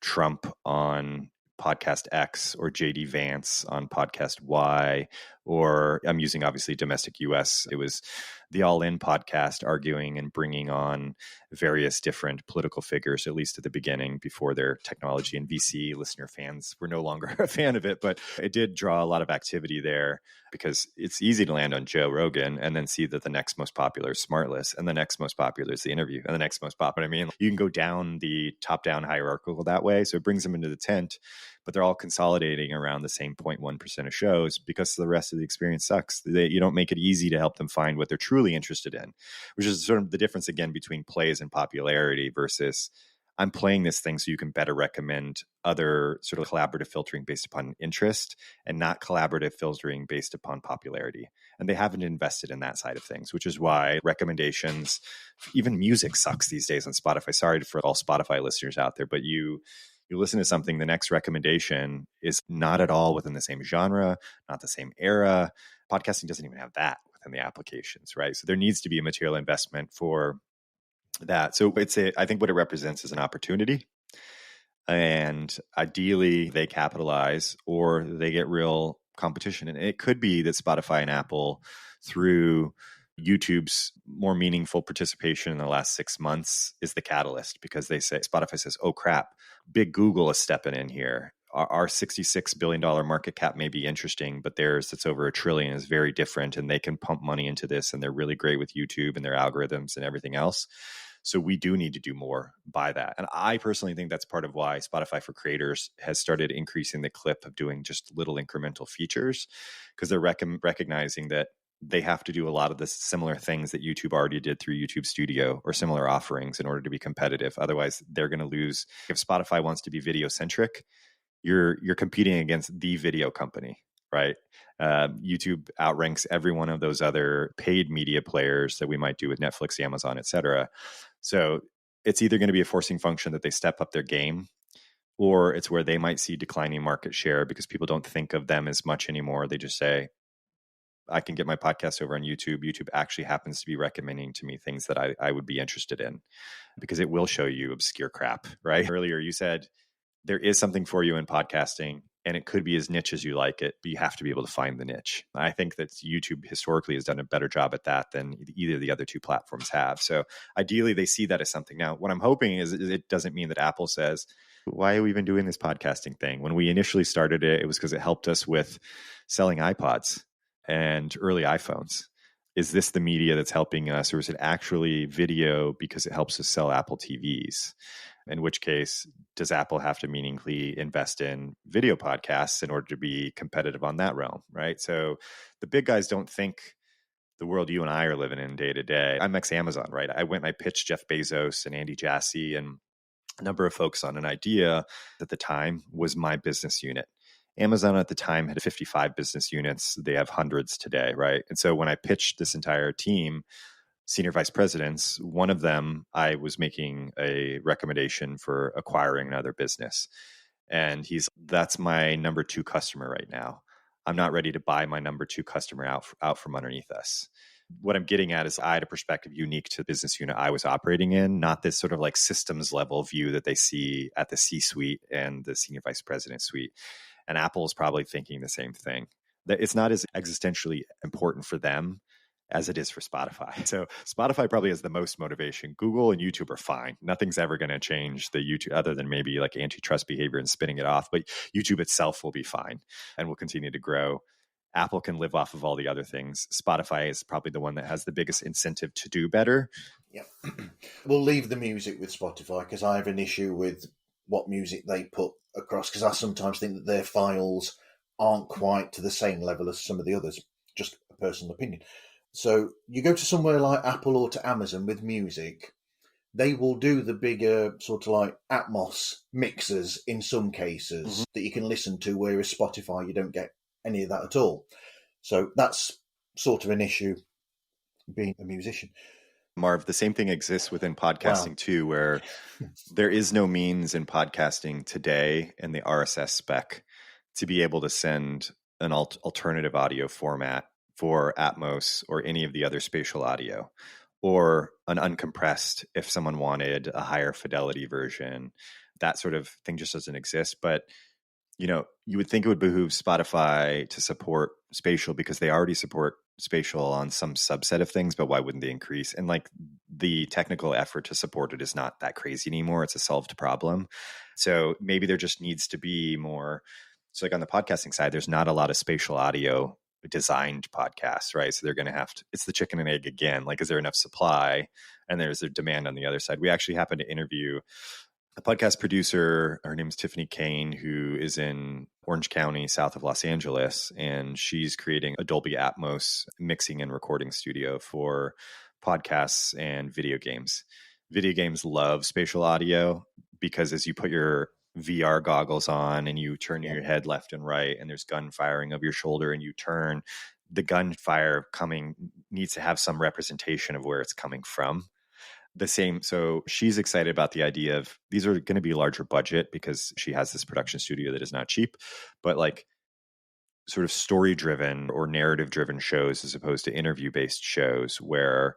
Trump on Podcast X or JD Vance on Podcast Y, or I'm using obviously domestic US. It was the All In podcast arguing and bringing on various different political figures, at least at the beginning, before their technology and VC listener fans were no longer a fan of it. But it did draw a lot of activity there, because it's easy to land on Joe Rogan and then see that the next most popular is Smartless, and the next most popular is The Interview, and the next most popular. I mean, you can go down the top-down hierarchical that way. So it brings them into the tent, but they're all consolidating around the same 0.1% of shows, because the rest of the experience sucks. You don't make it easy to help them find what they're truly interested in, which is sort of the difference, again, between plays and popularity versus I'm playing this thing so you can better recommend other sort of collaborative filtering based upon interest, and not collaborative filtering based upon popularity. And they haven't invested in that side of things, which is why recommendations, even music, sucks these days on Spotify. Sorry for all Spotify listeners out there, but you listen to something, the next recommendation is not at all within the same genre, not the same era. Podcasting doesn't even have that within the applications, right? So there needs to be a material investment for that. So I think what it represents is an opportunity. And ideally, they capitalize or they get real competition. And it could be that Spotify and Apple, through YouTube's more meaningful participation in the last 6 months, is the catalyst, because they say, Spotify says, oh crap, big Google is stepping in here. Our $66 billion market cap may be interesting, but theirs that's over $1 trillion is very different, and they can pump money into this, and they're really great with YouTube and their algorithms and everything else. So we do need to do more by that. And I personally think that's part of why Spotify for Creators has started increasing the clip of doing just little incremental features, because they're recognizing that they have to do a lot of the similar things that YouTube already did through YouTube Studio or similar offerings in order to be competitive. Otherwise, they're going to lose. If Spotify wants to be video centric, you're competing against the video company, right? YouTube outranks every one of those other paid media players that we might do with Netflix, Amazon, et cetera. So it's either going to be a forcing function that they step up their game, or it's where they might see declining market share because people don't think of them as much anymore. They just say, I can get my podcast over on YouTube. YouTube actually happens to be recommending to me things that I would be interested in, because it will show you obscure crap, right? Earlier, you said there is something for you in podcasting, and it could be as niche as you like it, but you have to be able to find the niche. I think that YouTube historically has done a better job at that than either of the other two platforms have. So ideally, they see that as something. Now, what I'm hoping is it doesn't mean that Apple says, why are we even doing this podcasting thing? When we initially started it, it was because it helped us with selling iPods and early iPhones. Is this the media that's helping us, or is it actually video because it helps us sell Apple TVs? In which case, does Apple have to meaningfully invest in video podcasts in order to be competitive on that realm, right? So the big guys don't think the world you and I are living in day to day. I'm ex-Amazon, right? I went and I pitched Jeff Bezos and Andy Jassy and a number of folks on an idea at the time was my business unit. Amazon at the time had 55 business units. They have hundreds today, right? And so when I pitched this entire team, senior vice presidents, one of them, I was making a recommendation for acquiring another business. And that's my number 2 customer right now. I'm not ready to buy my number 2 customer out from underneath us. What I'm getting at is I had a perspective unique to the business unit I was operating in, not this sort of like systems level view that they see at the C-suite and the senior vice president suite. And Apple is probably thinking the same thing. That it's not as existentially important for them as it is for Spotify. So Spotify probably has the most motivation. Google and YouTube are fine. Nothing's ever going to change the YouTube, other than maybe like antitrust behavior and spinning it off. But YouTube itself will be fine and will continue to grow. Apple can live off of all the other things. Spotify is probably the one that has the biggest incentive to do better. Yeah. We'll leave the music with Spotify, because I have an issue with what music they put across, because I sometimes think that their files aren't quite to the same level as some of the others. Just a personal opinion. So you go to somewhere like Apple or to Amazon with music, they will do the bigger sort of like Atmos mixers in some cases that you can listen to, whereas Spotify, you don't get any of that at all. So that's sort of an issue being a musician. Marv, the same thing exists within podcasting too, where there is no means in podcasting today in the RSS spec to be able to send an alternative audio format for Atmos or any of the other spatial audio, or an uncompressed if someone wanted a higher fidelity version. That sort of thing just doesn't exist. But you would think it would behoove Spotify to support spatial, because they already support spatial on some subset of things, but why wouldn't they increase? And like the technical effort to support it is not that crazy anymore. It's a solved problem. So maybe there just needs to be more. So like on the podcasting side, there's not a lot of spatial audio designed podcasts, right? So they're going to have to, it's the chicken and egg again. Like, is there enough supply? And there's a demand on the other side. We actually happened to interview a podcast producer. Her name is Tiffany Kane, who is in Orange County, south of Los Angeles. And she's creating a Dolby Atmos mixing and recording studio for podcasts and video games. Video games love spatial audio, because as you put your VR goggles on and you turn your head left and right, and there's gun firing over your shoulder, and you turn, the gunfire coming needs to have some representation of where it's coming from. The same. So she's excited about the idea of, these are going to be larger budget because she has this production studio that is not cheap, but like sort of story driven or narrative driven shows as opposed to interview based shows, where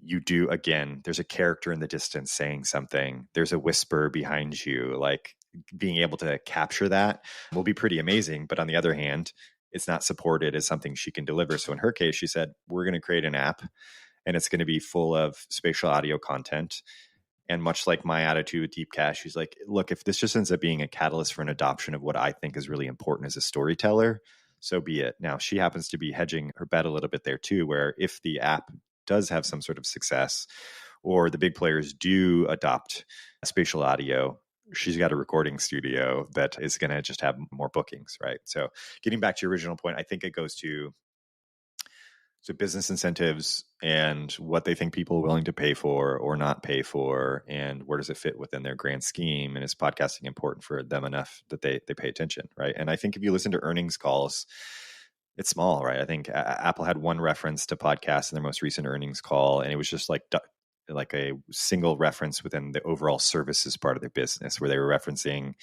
you do, again, there's a character in the distance saying something, there's a whisper behind you, like being able to capture that will be pretty amazing. But on the other hand, it's not supported as something she can deliver. So in her case, she said, we're going to create an app and it's going to be full of spatial audio content. And much like my attitude with DeepCast, she's like, look, if this just ends up being a catalyst for an adoption of what I think is really important as a storyteller, so be it. Now, she happens to be hedging her bet a little bit there too, where if the app does have some sort of success or the big players do adopt spatial audio, she's got a recording studio that is going to just have more bookings, right? So getting back to your original point, I think it goes to business incentives and what they think people are willing to pay for or not pay for, and where does it fit within their grand scheme, and is podcasting important for them enough that they pay attention, right? And I think if you listen to earnings calls, it's small, right? I think Apple had one reference to podcasts in their most recent earnings call, and it was just like a single reference within the overall services part of their business, where they were referencing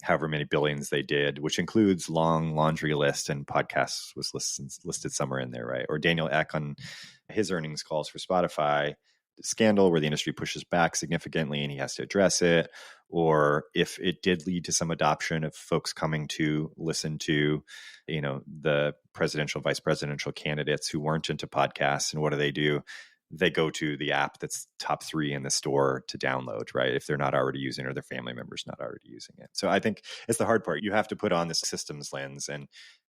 however many billions they did, which includes long laundry list, and podcasts was listed somewhere in there, right? Or Daniel Ek on his earnings calls for Spotify, scandal where the industry pushes back significantly and he has to address it. Or if it did lead to some adoption of folks coming to listen to, the presidential, vice presidential candidates who weren't into podcasts, and what do? They go to the app that's top 3 in the store to download, right? If they're not already using it or their family members not already using it. So I think it's the hard part. You have to put on this systems lens, and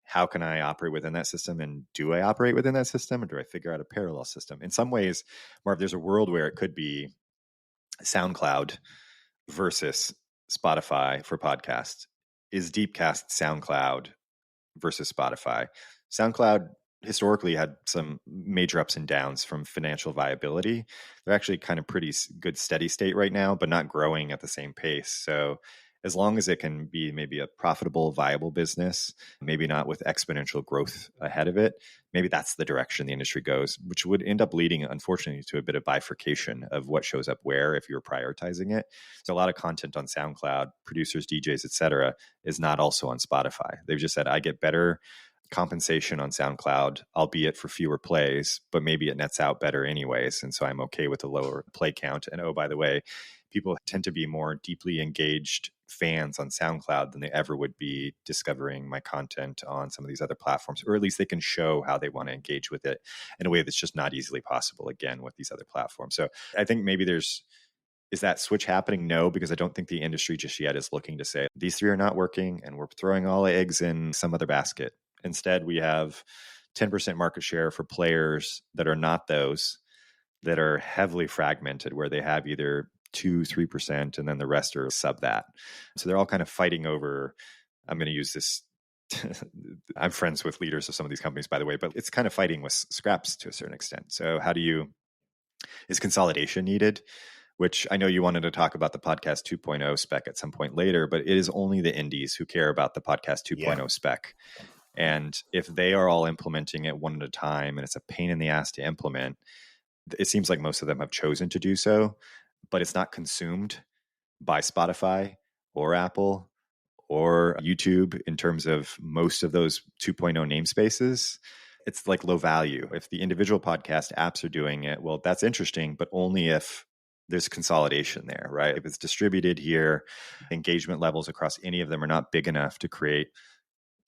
how can I operate within that system? And do I operate within that system, or do I figure out a parallel system? In some ways, Marv, there's a world where it could be SoundCloud versus Spotify for podcasts. Is DeepCast SoundCloud versus Spotify? SoundCloud historically had some major ups and downs from financial viability. They're actually kind of pretty good steady state right now, but not growing at the same pace. So as long as it can be maybe a profitable, viable business, maybe not with exponential growth ahead of it, maybe that's the direction the industry goes, which would end up leading, unfortunately, to a bit of bifurcation of what shows up where if you're prioritizing it. So a lot of content on SoundCloud, producers, DJs, et cetera, is not also on Spotify. They've just said, I get better compensation on SoundCloud, albeit for fewer plays, but maybe it nets out better anyways. And so I'm okay with a lower play count. And oh, by the way, people tend to be more deeply engaged fans on SoundCloud than they ever would be discovering my content on some of these other platforms, or at least they can show how they want to engage with it in a way that's just not easily possible, again, with these other platforms. So I think maybe is that switch happening? No, because I don't think the industry just yet is looking to say, these 3 are not working and we're throwing all eggs in some other basket. Instead, we have 10% market share for players that are not those, that are heavily fragmented, where they have either 2-3%, and then the rest are sub that. So they're all kind of fighting over, I'm going to use this, I'm friends with leaders of some of these companies, by the way, but it's kind of fighting with scraps to a certain extent. So is consolidation needed? Which I know you wanted to talk about the Podcast 2.0 spec at some point later, but it is only the indies who care about the Podcast 2.0 spec. And if they are all implementing it one at a time, and it's a pain in the ass to implement, it seems like most of them have chosen to do so, but it's not consumed by Spotify or Apple or YouTube in terms of most of those 2.0 namespaces. It's like low value. If the individual podcast apps are doing it, well, that's interesting, but only if there's consolidation there, right? If it's distributed here, engagement levels across any of them are not big enough to create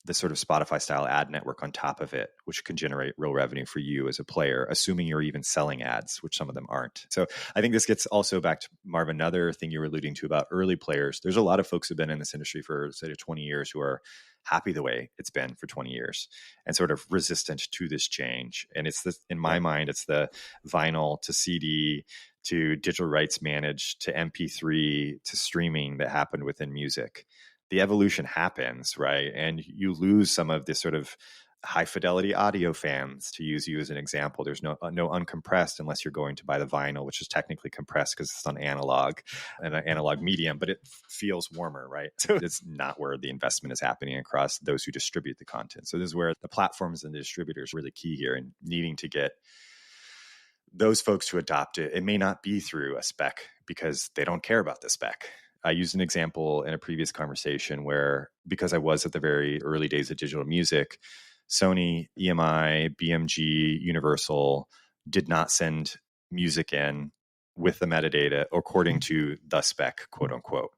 the sort of Spotify style ad network on top of it, which can generate real revenue for you as a player, assuming you're even selling ads, which some of them aren't. So I think this gets also back to, Marv, another thing you were alluding to about early players. There's a lot of folks who've been in this industry for, say, 20 years who are happy the way it's been for 20 years and sort of resistant to this change. And it's in my mind, it's the vinyl to CD to digital rights managed to MP3 to streaming that happened within music. The evolution happens, right? And you lose some of this sort of high fidelity audio fans, to use you as an example. There's no uncompressed unless you're going to buy the vinyl, which is technically compressed because it's on analog and an analog medium, but it feels warmer, right? So it's not where the investment is happening across those who distribute the content. So this is where the platforms and the distributors are really key here, and needing to get those folks to adopt it. It may not be through a spec because they don't care about the spec. I used an example in a previous conversation where, because I was at the very early days of digital music, Sony, EMI, BMG, Universal did not send music in with the metadata according to the spec, quote unquote.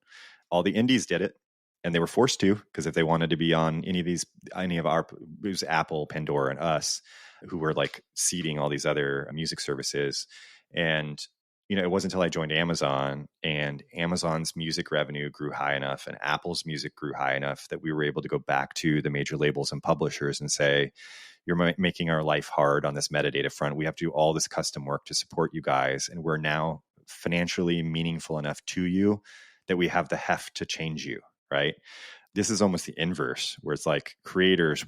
all the indies did it, and they were forced to, because if they wanted to be on any of our, it was Apple, Pandora, and us, who were like seeding all these other music services. And it wasn't until I joined Amazon and Amazon's music revenue grew high enough and Apple's music grew high enough that we were able to go back to the major labels and publishers and say, you're making our life hard on this metadata front. We have to do all this custom work to support you guys. And we're now financially meaningful enough to you that we have the heft to change you, right? This is almost the inverse, where it's like creators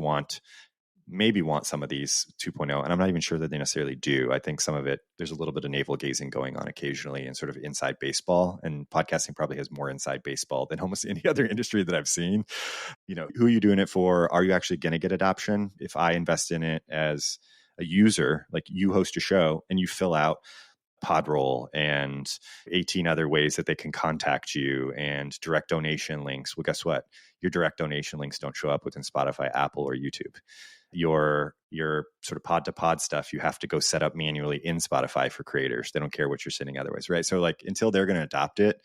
maybe want some of these 2.0, and I'm not even sure that they necessarily do. I think some of it, there's a little bit of navel gazing going on occasionally and sort of inside baseball, and podcasting probably has more inside baseball than almost any other industry that I've seen. Who are you doing it for? Are you actually going to get adoption? If I invest in it as a user, like you host a show and you fill out Podroll and 18 other ways that they can contact you and direct donation links. Well, guess what? Your direct donation links don't show up within Spotify, Apple, or YouTube. Your sort of pod to pod stuff, you have to go set up manually in Spotify for creators. They don't care what you're sending otherwise, right? So like until they're going to adopt it,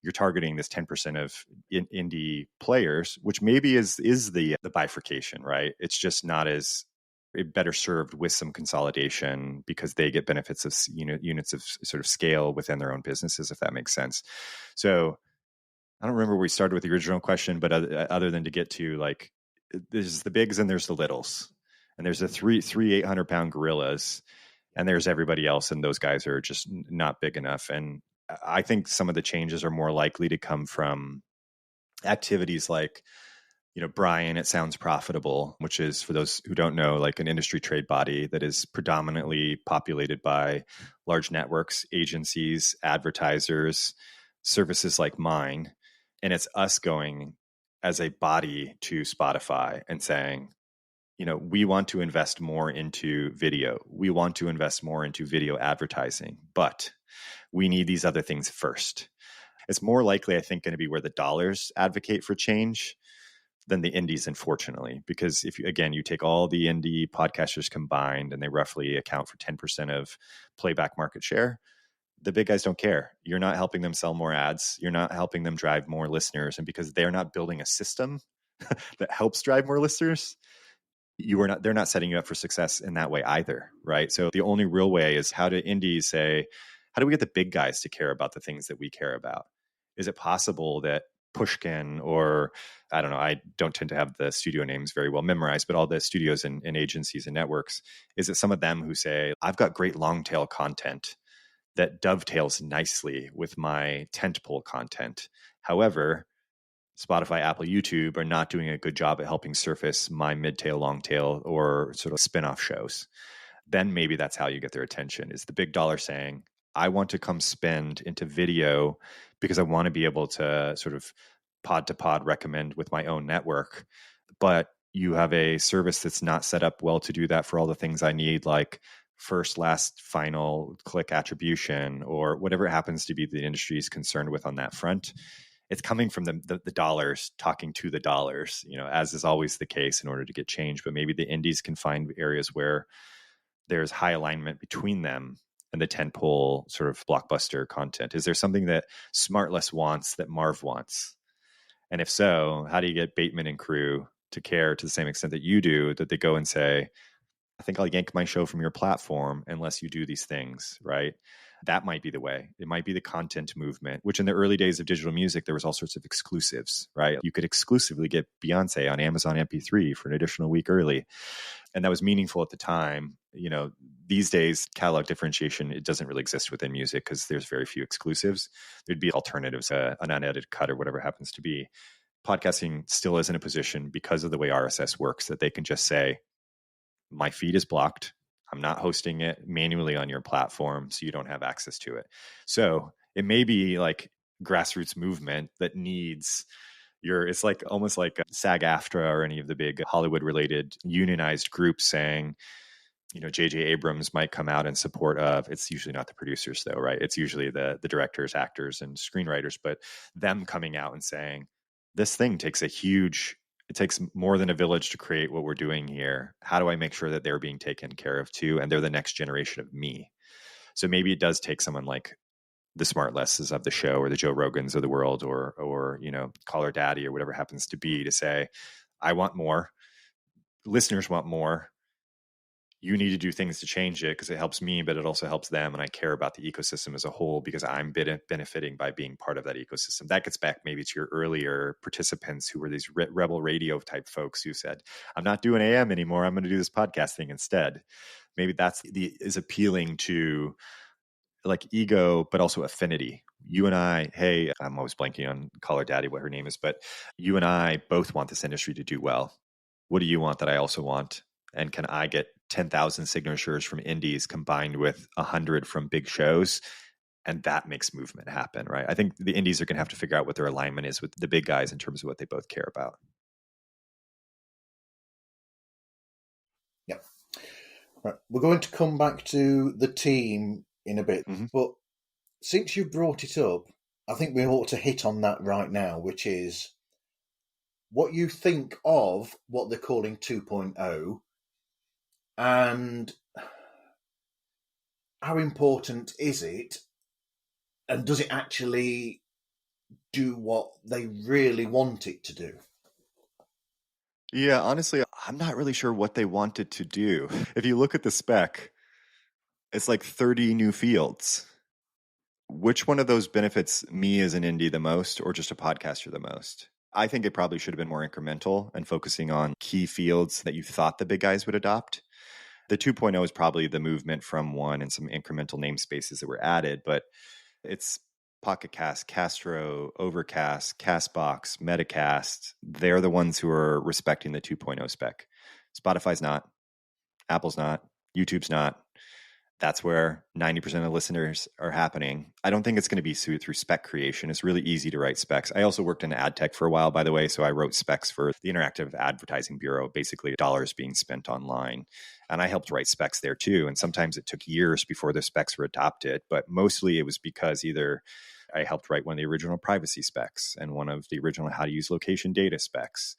you're targeting this 10% of indie players, which maybe is the bifurcation, right? It's just not as better served with some consolidation because they get benefits of units of sort of scale within their own businesses, if that makes sense. So I don't remember where we started with the original question, but other than to get to like, there's the bigs and there's the littles, and there's the three 800-pound gorillas, and there's everybody else, and those guys are just not big enough. And I think some of the changes are more likely to come from activities like, Brian, It Sounds Profitable, which is, for those who don't know, like an industry trade body that is predominantly populated by large networks, agencies, advertisers, services like mine. And it's us going as a body to Spotify and saying, we want to invest more into video. We want to invest more into video advertising, but we need these other things first. It's more likely, I think, going to be where the dollars advocate for change than the indies, unfortunately, because if you take all the indie podcasters combined and they roughly account for 10% of playback market share, the big guys don't care. You're not helping them sell more ads. You're not helping them drive more listeners. And because they're not building a system that helps drive more listeners, they're not setting you up for success in that way either, right? So the only real way is, how do indies say, how do we get the big guys to care about the things that we care about? Is it possible that Pushkin, or I don't know, I don't tend to have the studio names very well memorized, but all the studios and agencies and networks, is it some of them who say, I've got great long tail content that dovetails nicely with my tentpole content. However, Spotify, Apple, YouTube are not doing a good job at helping surface my mid-tail, long-tail, or sort of spin-off shows. Then maybe that's how you get their attention, is the big dollar saying, I want to come spend into video because I want to be able to sort of pod to pod recommend with my own network. But you have a service that's not set up well to do that for all the things I need, like first, last, final click attribution, or whatever it happens to be the industry is concerned with on that front. It's coming from the dollars talking to the dollars, as is always the case in order to get change. But maybe the indies can find areas where there's high alignment between them and the tentpole sort of blockbuster content. Is there something that Smartless wants that Marv wants? And if so, how do you get Bateman and crew to care to the same extent that you do, that they go and say, I think I'll yank my show from your platform unless you do these things, right? That might be the way. It might be the content movement, which in the early days of digital music, there was all sorts of exclusives, right? You could exclusively get Beyonce on Amazon MP3 for an additional week early. And that was meaningful at the time. These days, catalog differentiation, it doesn't really exist within music because there's very few exclusives. There'd be alternatives, an unedited cut or whatever it happens to be. Podcasting still is in a position, because of the way RSS works, that they can just say, my feed is blocked. I'm not hosting it manually on your platform, so you don't have access to it. So it may be like grassroots movement that needs it's like almost like SAG-AFTRA or any of the big Hollywood related unionized groups saying, J.J. Abrams might come out in support of, it's usually not the producers though, right? It's usually the directors, actors, and screenwriters, but them coming out and saying, this thing it takes more than a village to create what we're doing here. How do I make sure that they're being taken care of too? And they're the next generation of me. So maybe it does take someone like the Smartlesses of the show or the Joe Rogans of the world or Call Her Daddy or whatever happens to be, to say, I want more. Listeners want more. You need to do things to change it because it helps me, but it also helps them. And I care about the ecosystem as a whole because I'm benefiting by being part of that ecosystem. That gets back maybe to your earlier participants who were these rebel radio type folks who said, I'm not doing AM anymore. I'm going to do this podcast thing instead. Maybe that's is appealing to like ego, but also affinity. You and I, hey, I'm always blanking on Call Her Daddy, what her name is, but you and I both want this industry to do well. What do you want that I also want? And can I get 10,000 signatures from indies combined with 100 from big shows? And that makes movement happen, right? I think the indies are going to have to figure out what their alignment is with the big guys in terms of what they both care about. Yeah. Right. We're going to come back to the team in a bit, but since you brought it up, I think we ought to hit on that right now, which is what you think of what they're calling 2.0 and how important is it, and does it actually do what they really want it to do? Yeah, honestly, I'm not really sure what they wanted to do. If you look at the spec, it's like 30 new fields. Which one of those benefits me as an indie the most or just a podcaster the most? I think it probably should have been more incremental and focusing on key fields that you thought the big guys would adopt. The 2.0 is probably the movement from one and some incremental namespaces that were added, but it's Pocket Cast, Castro, Overcast, Castbox, Metacast. They're the ones who are respecting the 2.0 spec. Spotify's not, Apple's not, YouTube's not. That's where 90% of listeners are happening. I don't think it's going to be through spec creation. It's really easy to write specs. I also worked in ad tech for a while, by the way. So I wrote specs for the Interactive Advertising Bureau, basically dollars being spent online. And I helped write specs there too. And sometimes it took years before the specs were adopted, but mostly it was because either I helped write one of the original privacy specs and one of the original how to use location data specs.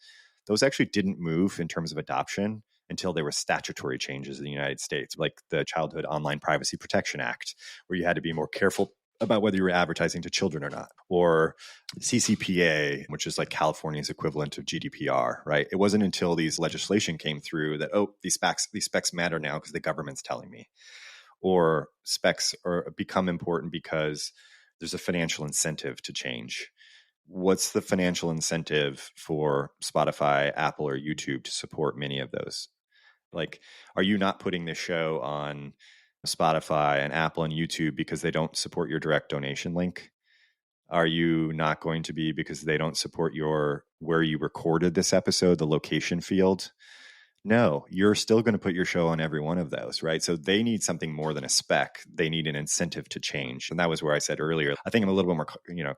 Those actually didn't move in terms of adoption until there were statutory changes in the United States, like the Childhood Online Privacy Protection Act, where you had to be more careful about whether you were advertising to children or not, or CCPA, which is like California's equivalent of GDPR, right? It wasn't until these legislation came through that, oh, these specs matter now because the government's telling me, or specs become important because there's a financial incentive to change. What's the financial incentive for Spotify, Apple, or YouTube to support many of those? Like, are you not putting this show on Spotify and Apple and YouTube because they don't support your direct donation link? Are you not going to be because they don't support your where you recorded this episode, the location field? No, you're still going to put your show on every one of those, right? So they need something more than a spec. They need an incentive to change. And that was where I said earlier, I think I'm a little bit more,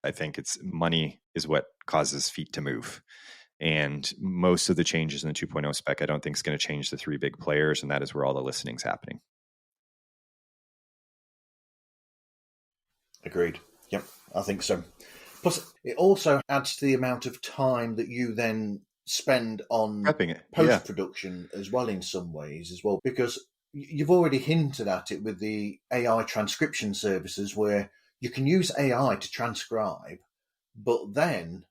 I think it's money is what causes feet to move. And most of the changes in the 2.0 spec, I don't think is going to change the three big players. And that is where all the listening's happening. Agreed. Yep, I think so. Plus, it also adds to the amount of time that you then spend on post-production as well in some ways as well, because you've already hinted at it with the AI transcription services where you can use AI to transcribe, but then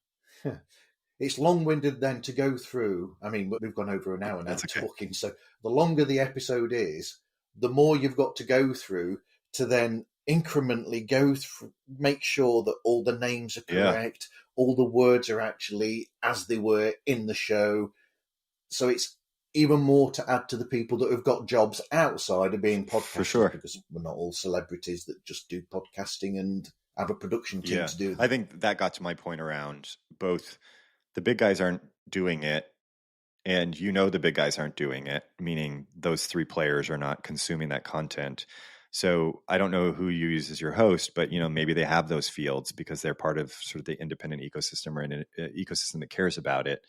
it's long-winded then to go through. I mean, we've gone over an hour now talking, so the longer the episode is, the more you've got to go through to then incrementally go through, make sure that all the names are correct, all the words are actually as they were in the show. So it's even more to add to the people that have got jobs outside of being podcasters. For sure. Because we're not all celebrities that just do podcasting and have a production team to do that. I think that got to my point around both the big guys aren't doing it, and the big guys aren't doing it, meaning those three players are not consuming that content. So I don't know who you use as your host, but maybe they have those fields because they're part of sort of the independent ecosystem or an ecosystem that cares about it.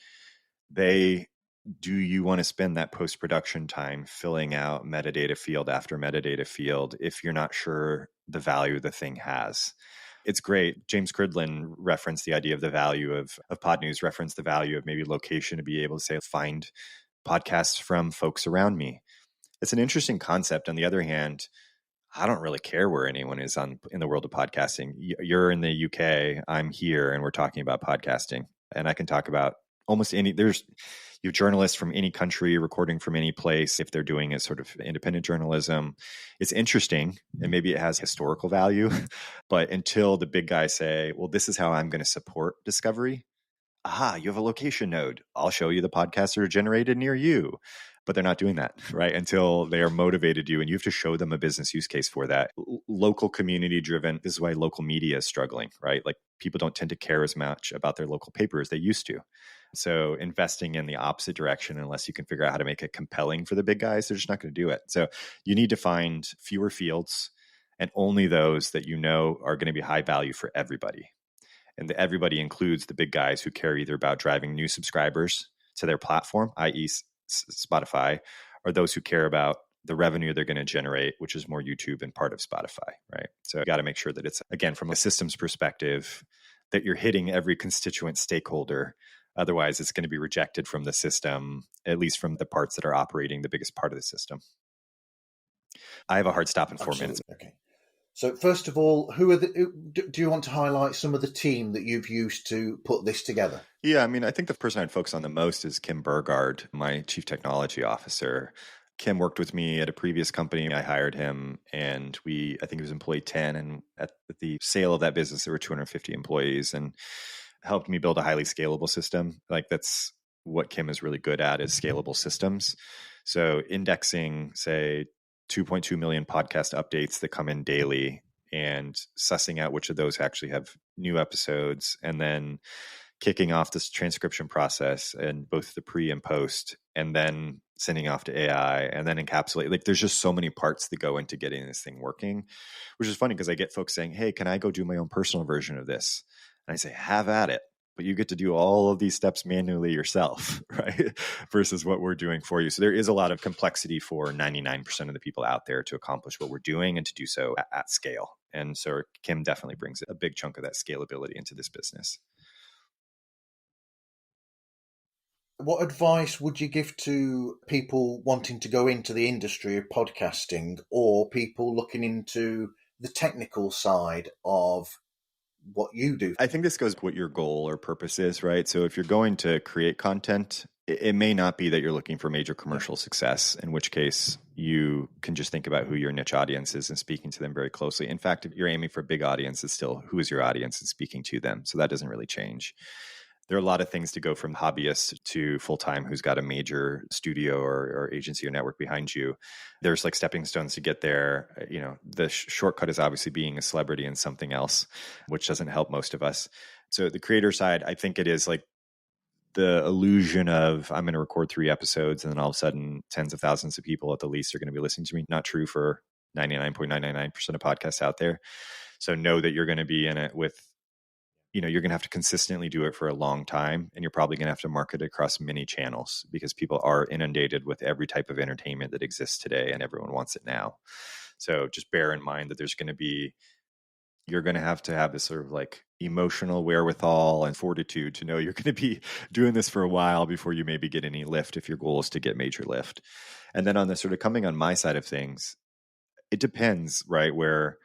Do you want to spend that post-production time filling out metadata field after metadata field if you're not sure the value the thing has? It's great. James Cridlin referenced the idea of the value of Pod News, referenced the value of maybe location to be able to say, find podcasts from folks around me. It's an interesting concept. On the other hand, I don't really care where anyone is in the world of podcasting. You're in the UK, I'm here, and we're talking about podcasting. And I can talk about almost any, you have journalists from any country recording from any place. If they're doing a sort of independent journalism, it's interesting and maybe it has historical value. But until the big guys say, well, this is how I'm going to support discovery. Aha, you have a location node. I'll show you the podcasts that are generated near you. But they're not doing that, right? Until they are motivated you, and you have to show them a business use case for that. Local community driven. This is why local media is struggling, right? Like people don't tend to care as much about their local paper as they used to. So investing in the opposite direction, unless you can figure out how to make it compelling for the big guys, they're just not going to do it. So you need to find fewer fields and only those that you know are going to be high value for everybody. And the everybody includes the big guys who care either about driving new subscribers to their platform, i.e. Spotify, or those who care about the revenue they're going to generate, which is more YouTube and part of Spotify, right? So you got to make sure that it's, again, from a systems perspective, that you're hitting every constituent stakeholder. Otherwise, it's going to be rejected from the system, at least from the parts that are operating the biggest part of the system. I have a hard stop in 4 minutes. Okay. So first of all, do you want to highlight some of the team that you've used to put this together? Yeah, I mean, I think the person I'd focus on the most is Kim Burgard, my chief technology officer. Kim worked with me at a previous company. I hired him and I think he was employee 10. And at the sale of that business, there were 250 employees and helped me build a highly scalable system. Like that's what Kim is really good at, is scalable systems. So indexing, say, 2.2 million podcast updates that come in daily and sussing out which of those actually have new episodes, and then kicking off this transcription process and both the pre and post, and then sending off to AI and then encapsulate. Like there's just so many parts that go into getting this thing working, which is funny because I get folks saying, hey, can I go do my own personal version of this? And I say, have at it. But you get to do all of these steps manually yourself, right? Versus what we're doing for you. So there is a lot of complexity for 99% of the people out there to accomplish what we're doing and to do so at scale. And so Kim definitely brings a big chunk of that scalability into this business. What advice would you give to people wanting to go into the industry of podcasting, or people looking into the technical side of what you do? I think this goes with what your goal or purpose is, right? So if you're going to create content, it may not be that you're looking for major commercial success, in which case you can just think about who your niche audience is and speaking to them very closely. In fact, if you're aiming for a big audience, it's still who is your audience and speaking to them. So that doesn't really change. There are a lot of things to go from hobbyist to full-time who's got a major studio or agency or network behind you. There's like stepping stones to get there. You know, the shortcut is obviously being a celebrity in something else, which doesn't help most of us. So the creator side, I think it is like the illusion of I'm going to record 3 episodes and then all of a sudden tens of thousands of people at the least are going to be listening to me. Not true for 99.999% of podcasts out there. So know that you're going to be in it with, you're going to have to consistently do it for a long time, and you're probably going to have to market across many channels because people are inundated with every type of entertainment that exists today and everyone wants it now. So just bear in mind that you're going to have this sort of like emotional wherewithal and fortitude to know you're going to be doing this for a while before you maybe get any lift, if your goal is to get major lift. And then on the sort of coming on my side of things, it depends, right? Where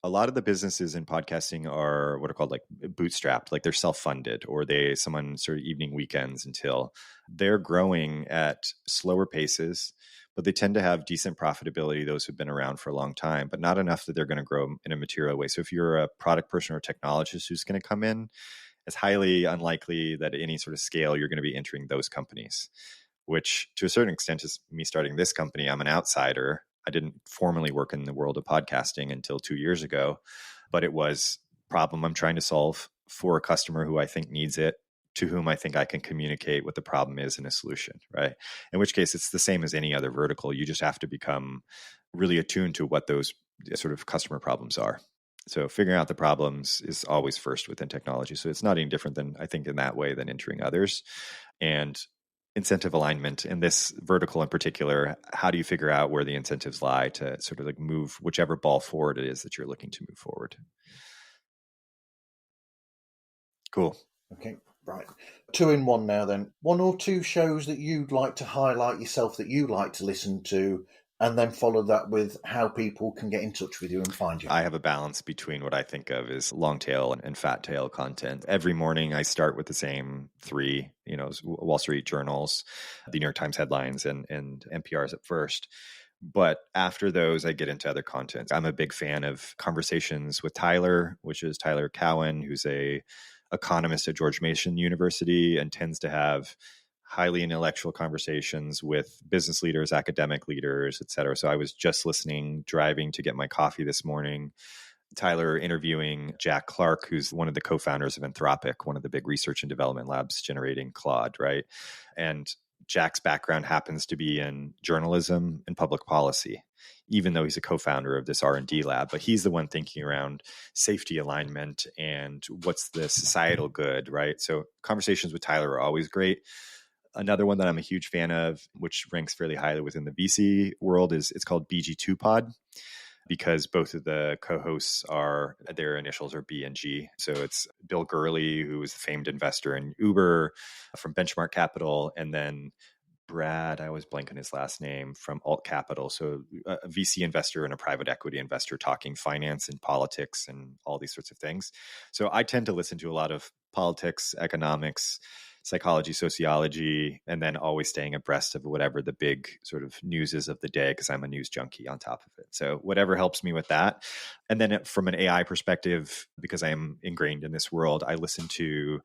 a lot of the businesses in podcasting are what are called like bootstrapped, like they're self-funded, or someone sort of evening weekends until they're growing at slower paces, but they tend to have decent profitability, those who've been around for a long time, but not enough that they're going to grow in a material way. So if you're a product person or technologist who's going to come in, it's highly unlikely that at any sort of scale you're going to be entering those companies, which to a certain extent is me starting this company. I'm an outsider. I didn't formally work in the world of podcasting until 2 years ago, but it was a problem I'm trying to solve for a customer who I think needs it, to whom I think I can communicate what the problem is and a solution, right? In which case it's the same as any other vertical. You just have to become really attuned to what those sort of customer problems are. So figuring out the problems is always first within technology. So it's not any different than, I think, in that way than entering others. And incentive alignment in this vertical in particular, how do you figure out where the incentives lie to sort of like move whichever ball forward it is that you're looking to move forward? Cool. Okay, right. 2 in 1 now then. 1 or 2 shows that you'd like to highlight yourself that you like to listen to and then follow that with how people can get in touch with you and find you. I have a balance between what I think of as long tail and fat tail content. Every morning I start with the same three, Wall Street journals, the New York Times headlines, and NPR's at first. But after those, I get into other content. I'm a big fan of Conversations with Tyler, which is Tyler Cowen, who's a economist at George Mason University and tends to have highly intellectual conversations with business leaders, academic leaders, et cetera. So I was just listening, driving to get my coffee this morning. Tyler interviewing Jack Clark, who's one of the co-founders of Anthropic, one of the big research and development labs generating Claude, right? And Jack's background happens to be in journalism and public policy, even though he's a co-founder of this R&D lab. But he's the one thinking around safety alignment and what's the societal good, right? So conversations with Tyler are always great. Another one that I'm a huge fan of, which ranks fairly highly within the VC world, it's called BG2 Pod, because both of the co-hosts their initials are B and G. So it's Bill Gurley, who is the famed investor in Uber from Benchmark Capital, and then Brad, I always blank on his last name, from Alt Capital. So a VC investor and a private equity investor talking finance and politics and all these sorts of things. So I tend to listen to a lot of politics, economics, psychology, sociology, and then always staying abreast of whatever the big sort of news is of the day, because I'm a news junkie on top of it. So whatever helps me with that. And then from an AI perspective, because I am ingrained in this world, I listen to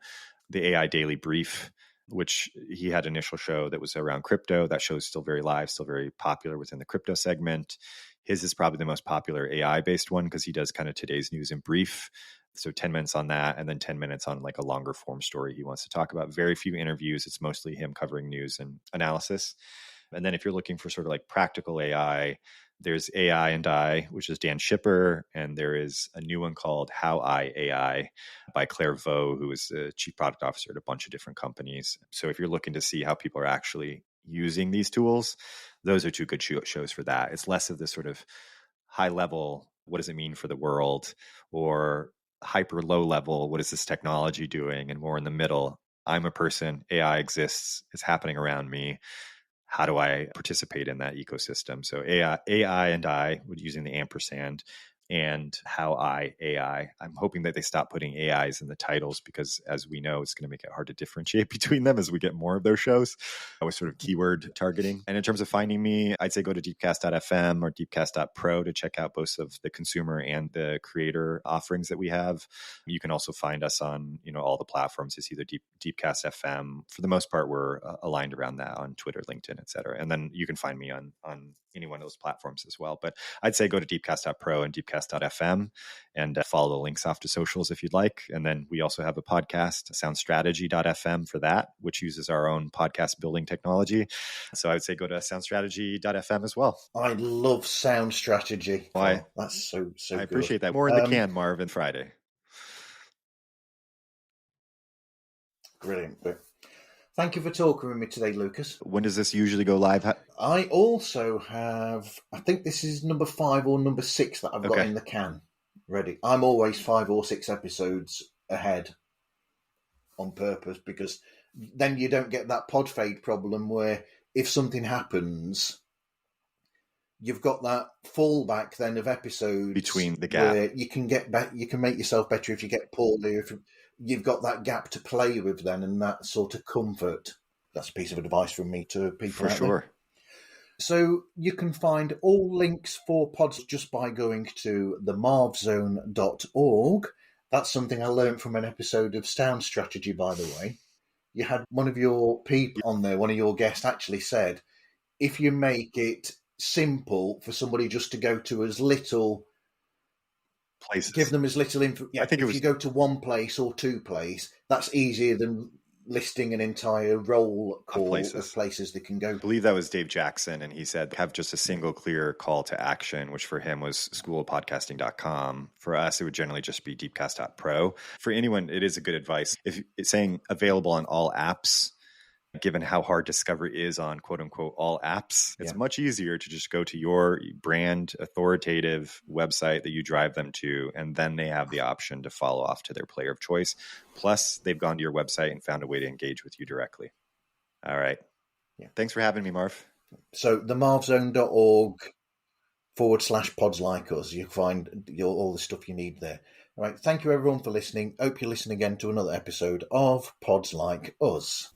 the AI Daily Brief, which he had an initial show that was around crypto. That show is still very live, still very popular within the crypto segment. His is probably the most popular AI-based one because he does kind of today's news in brief. So 10 minutes on that, and then 10 minutes on like a longer form story he wants to talk about. Very few interviews. It's mostly him covering news and analysis. And then if you're looking for sort of like practical AI, there's AI and I, which is Dan Shipper. And there is a new one called How I AI by Claire Vaux, who is the chief product officer at a bunch of different companies. So if you're looking to see how people are actually using these tools, those are two good shows for that. It's less of this sort of high level, what does it mean for the world, or hyper low level, what is this technology doing, and more in the middle, I'm a person, AI exists, it's happening around me, how do I participate in that ecosystem? So AI and I, using the ampersand, and How I AI. I'm hoping that they stop putting AIs in the titles, because as we know, it's going to make it hard to differentiate between them as we get more of those shows with sort of keyword targeting. And in terms of finding me, I'd say go to deepcast.fm or deepcast.pro to check out both of the consumer and the creator offerings that we have. You can also find us on, all the platforms. It's either Deepcast FM. For the most part, we're aligned around that on Twitter, LinkedIn, et cetera. And then you can find me on any one of those platforms as well. But I'd say go to deepcast.pro and deepcast.fm and follow the links off to socials if you'd like. And then we also have a podcast, soundstrategy.fm for that, which uses our own podcast building technology. So I would say go to soundstrategy.fm as well. I love Sound Strategy. Why? Oh, that's so I good. appreciate that. More in the can, Marv, and Friday. Brilliant. Thank you for talking with me today, Lucas. When does this usually go live? I also have, I think this is number 5 or number 6 that I've got in the can ready. I'm always 5 or 6 episodes ahead on purpose, because then you don't get that pod fade problem where if something happens, you've got that fallback then of episodes between the gap where you can get back, you can make yourself better if you get poorly, if you've got that gap to play with then, and that sort of comfort. That's a piece of advice from me to people for sure. There. So you can find all links for pods just by going to themarvzone.org. That's something I learned from an episode of Sound Strategy, by the way. You had one of your people on there, one of your guests actually said, if you make it simple for somebody just to go to as little places, give them as little info. Yeah, I think if you go to one place or 2 places, that's easier than listing an entire roll call of places they can go. I believe that was Dave Jackson, and he said have just a single clear call to action, which for him was schoolofpodcasting.com. For us, it would generally just be deepcast.pro. For anyone, it is a good advice. If it's saying available on all apps, given how hard discovery is on quote unquote all apps, it's much easier to just go to your brand authoritative website that you drive them to, and then they have the option to follow off to their player of choice. Plus, they've gone to your website and found a way to engage with you directly. All right. Yeah. Thanks for having me, Marv. So themarvzone.org/pods like us. You'll find all the stuff you need there. All right. Thank you, everyone, for listening. Hope you listen again to another episode of Pods Like Us.